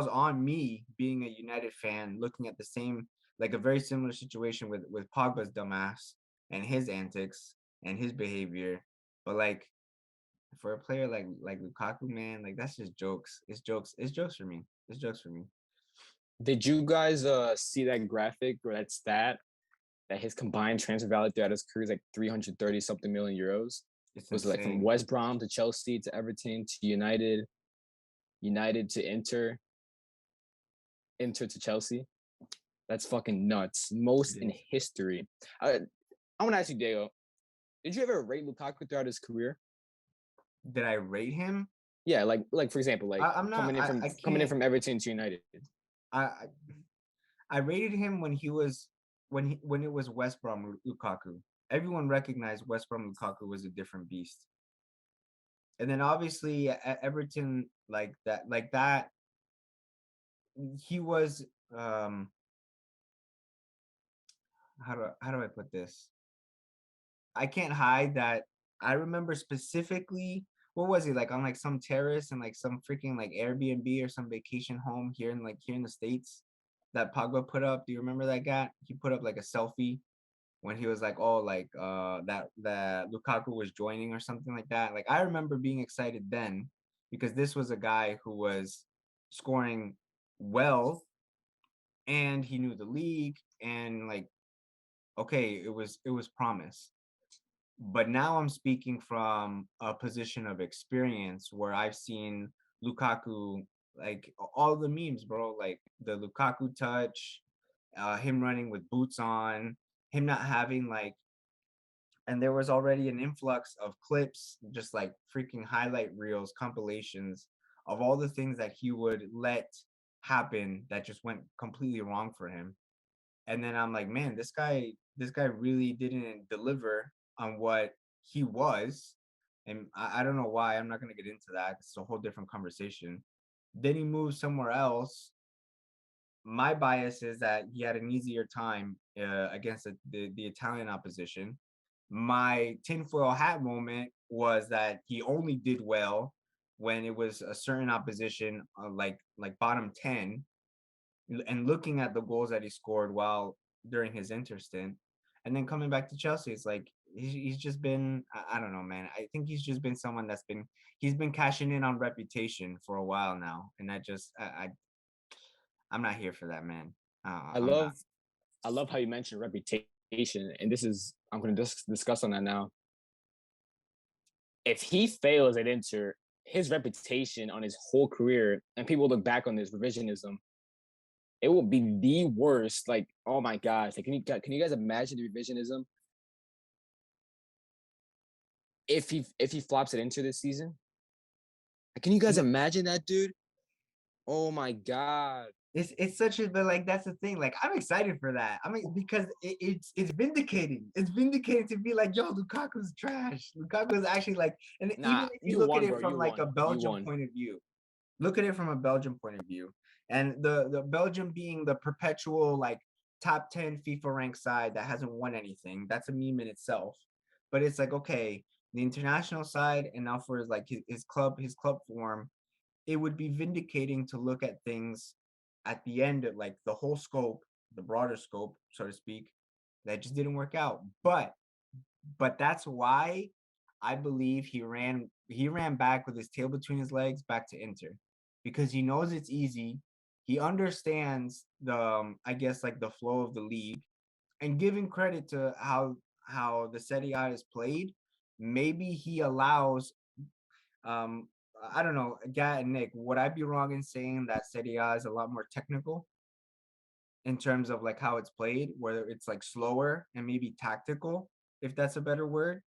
on me being a United fan, looking at the same, like a very similar situation with Pogba's dumbass and his antics and his behavior. But like, For a player like Lukaku, man, like that's just jokes. It's jokes. It's jokes for me. It's jokes for me.
Did you guys see that graphic or that stat that his combined transfer value throughout his career is like 330 something million euros?
It's
Was it like from
insane.
West Brom to Chelsea to Everton to United, United to Inter, Inter to Chelsea? That's fucking nuts. Most in history. I want to ask you, Diego, did you ever rate Lukaku throughout his career?
Did I rate him?
Yeah, like for example, like
I'm not.
coming in from Everton to United.
I I rated him when he was when it was West Brom Lukaku. Everyone recognized West Brom Lukaku was a different beast. And then obviously at Everton, like that, he was how do I put this? I can't hide that I remember specifically what was he like on like some terrace and like some freaking like Airbnb or some vacation home here in the States that Pogba put up. Do you remember that guy? He put up like a selfie when he was like, oh, like that Lukaku was joining or something like that. Like I remember being excited then because this was a guy who was scoring well and he knew the league and like okay, it was promise. But now I'm speaking from a position of experience where I've seen Lukaku, like all the memes, bro, like the Lukaku touch, him running with boots on, him not having like, and there was already an influx of clips, just like freaking highlight reels, compilations of all the things that he would let happen that just went completely wrong for him. And then I'm like, man, this guy really didn't deliver on what he was. And I don't know why. I'm not gonna get into that. It's a whole different conversation. Then he moved somewhere else. My bias is that he had an easier time against the Italian opposition. My tinfoil hat moment was that he only did well when it was a certain opposition, like bottom 10, and looking at the goals that he scored while during his interstint, and then coming back to Chelsea, it's like he's just been I don't know, man. I think he's just been someone he's been cashing in on reputation for a while now, and I'm not here for that, man.
I
I'm not.
love I love how you mentioned reputation, and this is I'm going to discuss on that now. If he fails at Inter, his reputation on his whole career, and people look back on this revisionism, it will be the worst. Like, oh my gosh, like, can you guys imagine the revisionism if he flops at Inter this season? Can you guys imagine that, dude? Oh my god.
It's such a but like that's the thing. Like I'm excited for that. I mean, because it's vindicating. It's vindicating to be like, yo, Lukaku's trash. Lukaku's actually like, and even
Nah,
if you
you
look at
won,
it
bro.
from
You
like
won.
a
You
Belgium
won.
point of view, look at it from a Belgium point of view, and the Belgium being the perpetual like top 10 FIFA ranked side that hasn't won anything. That's a meme in itself. But it's like okay, the international side, and now for his like his club form, it would be vindicating to look at things at the end of like the whole scope, the broader scope, so to speak, that just didn't work out. But that's why I believe he ran back with his tail between his legs back to Inter because he knows it's easy. He understands the I guess like the flow of the league and giving credit to how the Serie A is played, maybe he allows um I don't know, Gat and Nick, would I be wrong in saying that Serie A is a lot more technical in terms of like how it's played, whether it's like slower and maybe tactical, if that's a better word?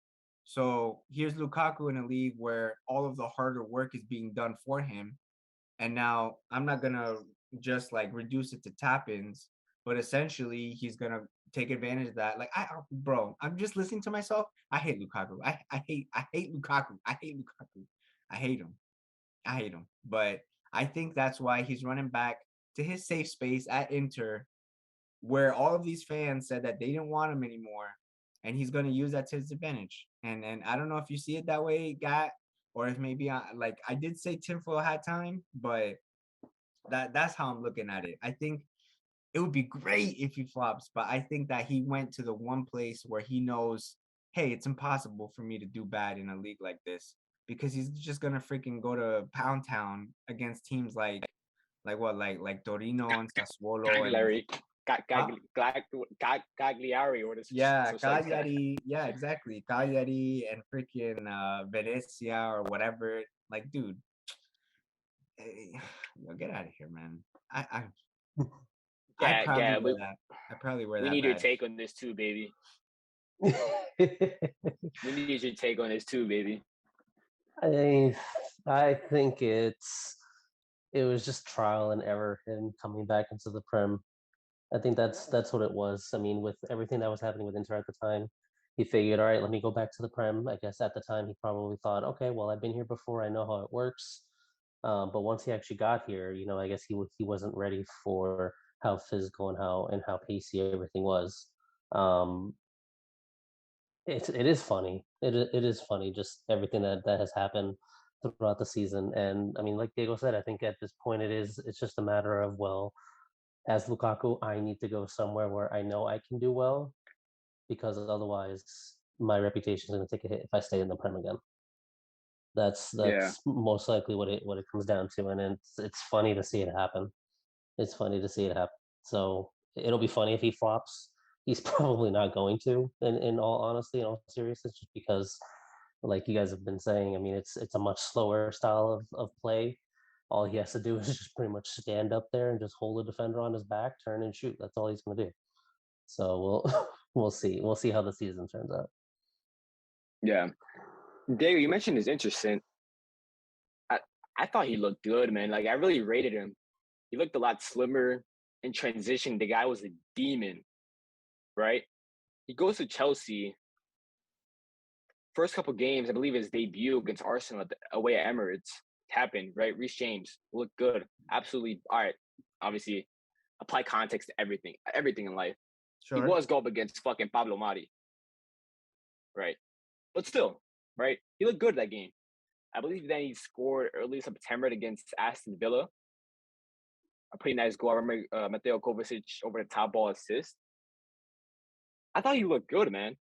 So here's Lukaku in a league where all of the harder work is being done for him. And now I'm not gonna just like reduce it to tap-ins, but essentially he's gonna take advantage of that. Like bro, I'm just listening to myself. I hate Lukaku. I hate Lukaku. I hate Lukaku. I hate him. I hate him. But I think that's why he's running back to his safe space at Inter, where all of these fans said that they didn't want him anymore, and he's going to use that to his advantage. And I don't know if you see it that way, Gat, or if maybe I did say tinfoil hat time, but that's how I'm looking at it. I think it would be great if he flops, but I think that he went to the one place where he knows, hey, it's impossible for me to do bad in a league like this. because he's just gonna freaking go to Pound Town against teams like Torino and Sassuolo
Cagliari,
Huh?
Cagliari, or this.
Yeah, Cagliari. Yeah, exactly. Cagliari and freaking Venezia or whatever. Like, dude, get out of here, man. I
Yeah.
wear that. I probably wear
We
that
need your
badge.
take on this too, baby. We need your take on this too, baby.
I think it was just trial and error in coming back into the Prem. I think that's what it was. I mean, with everything that was happening with Inter at the time, he figured, all right, let me go back to the Prem. I guess at the time he probably thought, okay, well, I've been here before, I know how it works. But once he actually got here, I guess he wasn't ready for how physical and how pacey everything was. It is funny. It is funny just everything that has happened throughout the season. And I mean, like Diego said, I think at this point it's just a matter of, well, as Lukaku, I need to go somewhere where I know I can do well, because otherwise my reputation is going to take a hit if I stay in the Prem again. That's most likely what it comes down to, and it's funny to see it happen. It's funny to see it happen. So it'll be funny if he flops. He's probably not going to, in all honesty, in all seriousness, just because, like you guys have been saying, I mean, it's a much slower style of play. All he has to do is just pretty much stand up there and just hold the defender on his back, turn and shoot. That's all he's going to do. So we'll we'll see. We'll see how the season turns out.
Yeah, Diego, you mentioned his interesting. I thought he looked good, man. Like I really rated him. He looked a lot slimmer in transition. The guy was a demon, right? He goes to Chelsea. First couple games, I believe his debut against Arsenal away at Emirates happened, right? Reece James looked good. Absolutely. All right. Obviously, apply context to everything in life. Sure. He was going up against fucking Pablo Mari, right? But still, right? He looked good that game. I believe then he scored early September against Aston Villa. A pretty nice goal. I remember Mateo Kovacic over the top ball assist. I thought he looked good, man.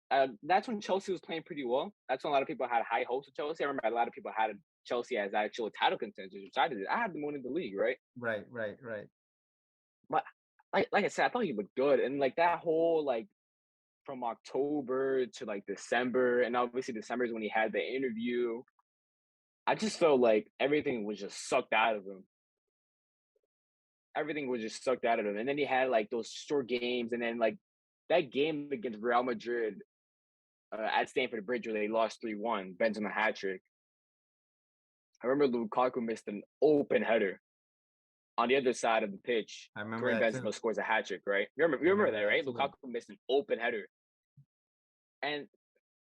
That's when Chelsea was playing pretty well. That's when a lot of people had high hopes of Chelsea. I remember a lot of people had Chelsea as actual title contenders, which I did. I had them winning the league, right?
Right.
But like I said, I thought he looked good, and like that whole like from October to like December, and obviously December is when he had the interview. I just felt like everything was just sucked out of him. Everything was just sucked out of him, and then he had like those short games, and then like that game against Real Madrid at Stamford Bridge where they lost 3-1, Benzema hat trick. I remember Lukaku missed an open header on the other side of the pitch.
I remember
Karim Benzema scores a hat trick, right? You remember that, right? Lukaku missed an open header, and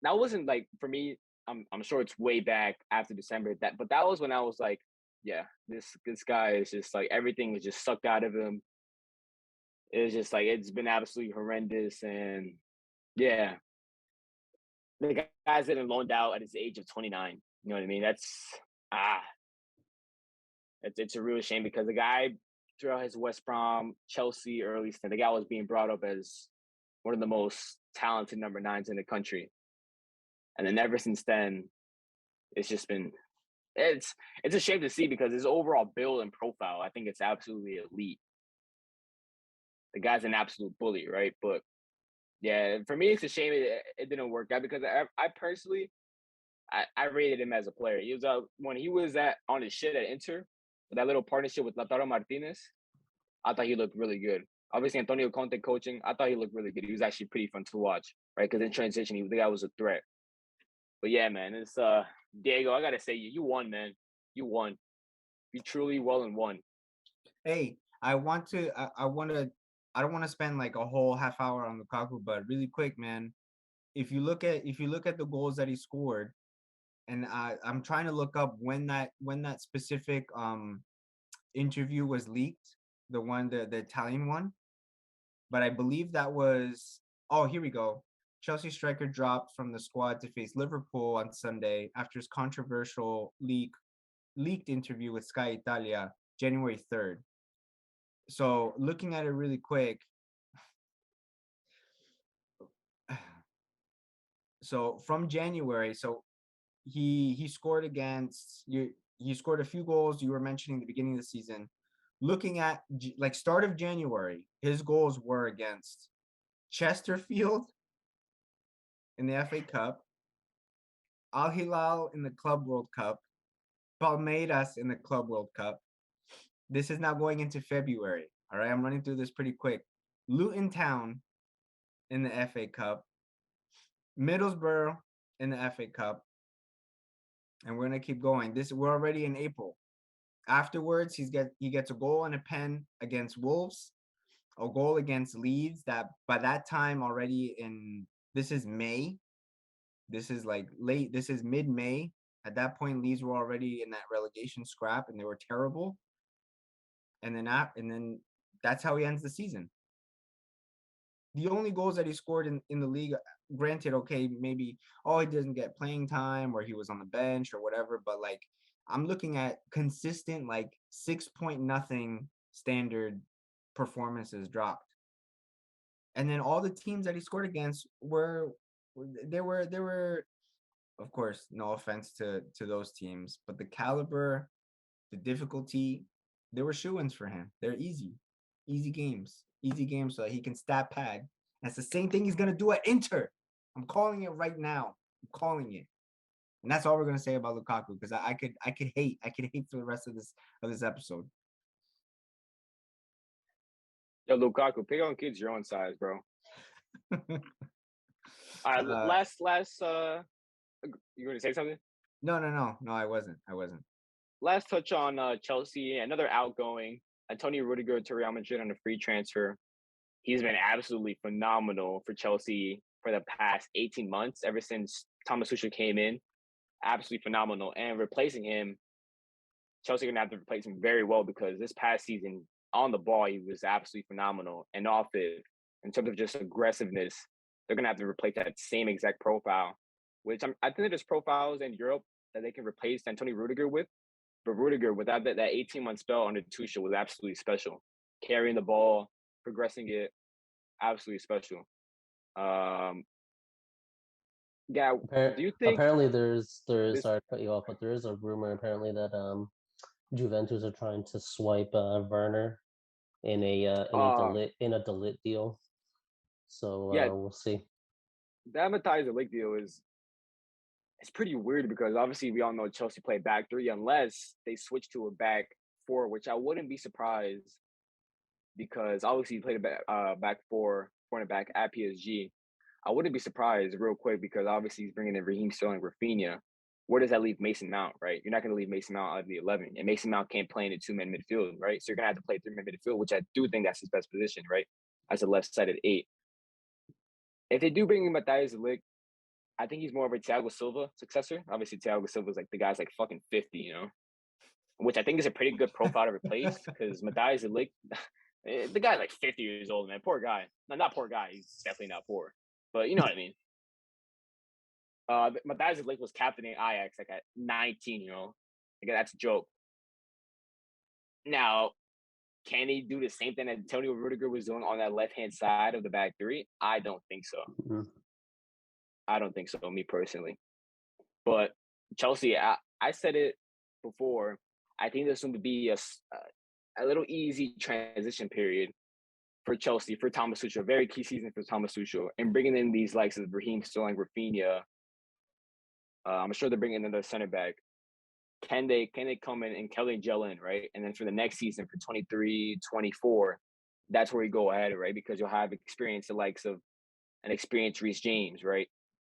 that wasn't like for me. I'm sure it's way back after December. But that was when I was like, yeah, this guy is just like everything was just sucked out of him. It's just like it's been absolutely horrendous, and yeah, the guy's getting loaned out at his age of 29. You know what I mean? It's a real shame because the guy throughout his West Brom, Chelsea early stint, the guy was being brought up as one of the most talented number 9s in the country, and then ever since then, it's just been it's a shame to see because his overall build and profile, I think it's absolutely elite. The guy's an absolute bully, right? But yeah, for me, it's a shame it didn't work out because I personally, I rated him as a player. He was when he was on his shit at Inter, with that little partnership with Lautaro Martinez, I thought he looked really good. Obviously, Antonio Conte coaching, I thought he looked really good. He was actually pretty fun to watch, right? Because in transition, the guy was a threat. But yeah, man, it's Diego. I gotta say, you won, man. You won. You truly well and won.
Hey, I want to. I don't want to spend like a whole half hour on Lukaku, but really quick, man. If you look at the goals that he scored, and I'm trying to look up when that specific interview was leaked, the Italian one, but I believe that was. Oh, here we go. Chelsea striker dropped from the squad to face Liverpool on Sunday after his controversial leaked interview with Sky Italia, January 3rd. So looking at it really quick. So from January, so he scored against you. He scored a few goals. You were mentioning the beginning of the season. Looking at like start of January, his goals were against Chesterfield in the FA Cup, Al Hilal in the Club World Cup, Palmeiras in the Club World Cup. This is now going into February. All right, I'm running through this pretty quick. Luton Town in the FA Cup, Middlesbrough in the FA Cup, and we're gonna keep going. We're already in April. Afterwards, he gets a goal and a pen against Wolves, a goal against Leeds. That by that time already this is May. This is like late. This is mid-May. At that point, Leeds were already in that relegation scrap, and they were terrible. And then that's how he ends the season. The only goals that he scored in the league, granted, okay, maybe he doesn't get playing time or he was on the bench or whatever, but like I'm looking at consistent like 6-0 standard performances dropped. And then all the teams that he scored against were of course, no offense to those teams, but the caliber, the difficulty, they were shoo-ins for him. They're easy games so that he can stat pad. That's the same thing he's gonna do at Inter. I'm calling it right now. I'm calling it, and that's all we're gonna say about Lukaku because I could hate for the rest of this episode.
Yo, Lukaku, pick on kids your own size, bro. All right, last. You going to say something?
No, I wasn't.
Last touch on Chelsea, another outgoing Antonio Rudiger to Real Madrid on a free transfer. He's been absolutely phenomenal for Chelsea for the past 18 months, ever since Thomas Tuchel came in. Absolutely phenomenal. And replacing him, Chelsea are going to have to replace him very well because this past season, on the ball, he was absolutely phenomenal. And off it, in terms of just aggressiveness, they're going to have to replace that same exact profile, which I think there's profiles in Europe that they can replace Antonio Rudiger with. But Rudiger, without that 18-month spell under Tuchel, was absolutely special. Carrying the ball, progressing it, absolutely special. Yeah, do you think?
Apparently, there's sorry to cut you off, but there is a rumor apparently that Juventus are trying to swipe Werner in a De Ligt deal. So we'll see.
That Matthijs De Ligt deal it's pretty weird because obviously we all know Chelsea play back three unless they switch to a back four, which I wouldn't be surprised because obviously he played a back four cornerback at PSG. I wouldn't be surprised real quick because obviously he's bringing in Raheem Sterling, Rafinha. Where does that leave Mason Mount, right? You're not going to leave Mason Mount out of the 11. And Mason Mount can't play in a two-man midfield, right? So you're going to have to play three-man midfield, which I do think that's his best position, right? As a left-sided 8. If they do bring in Matthijs De Ligt, I think he's more of a Thiago Silva successor. Obviously, Thiago Silva's like the guy's like fucking 50, you know? Which I think is a pretty good profile to replace because Matthijs De Ligt, the guy's like 50 years old, man. Poor guy. No, not poor guy. He's definitely not poor. But you know what I mean. Matthijs De Ligt was captaining Ajax like at 19, you know? Like, that's a joke. Now, can he do the same thing that Antonio Rudiger was doing on that left-hand side of the back three? I don't think so. Mm-hmm. I don't think so, me personally. But Chelsea, I said it before. I think there's going to be a little easy transition period for Chelsea, for Thomas Tuchel. A very key season for Thomas Tuchel. And bringing in these likes of Raheem Sterling, Rafinha. I'm sure they're bringing in another center back. Can they come in and Kelly gel in, right? And then for the next season, for 23-24, that's where you go ahead, right? Because you'll have experience the likes of an experienced Reece James, right?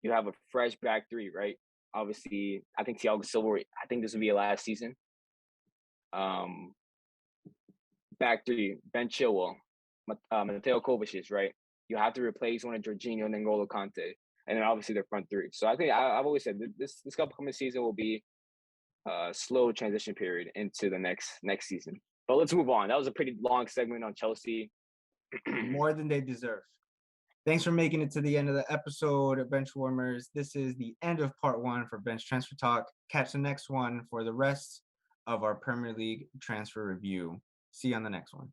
You have a fresh back three, right? Obviously, I think Thiago Silva, I think this will be a last season. Back three, Ben Chilwell, Mateo Kovacic, right? You have to replace one of Jorginho and N'Golo Kante. And then obviously their front three. So I think I've always said this upcoming season will be a slow transition period into the next season. But let's move on. That was a pretty long segment on Chelsea.
More than they deserve. Thanks for making it to the end of the episode of Bench Warmers. This is the end of part 1 for Bench Transfer Talk. Catch the next one for the rest of our Premier League transfer review. See you on the next one.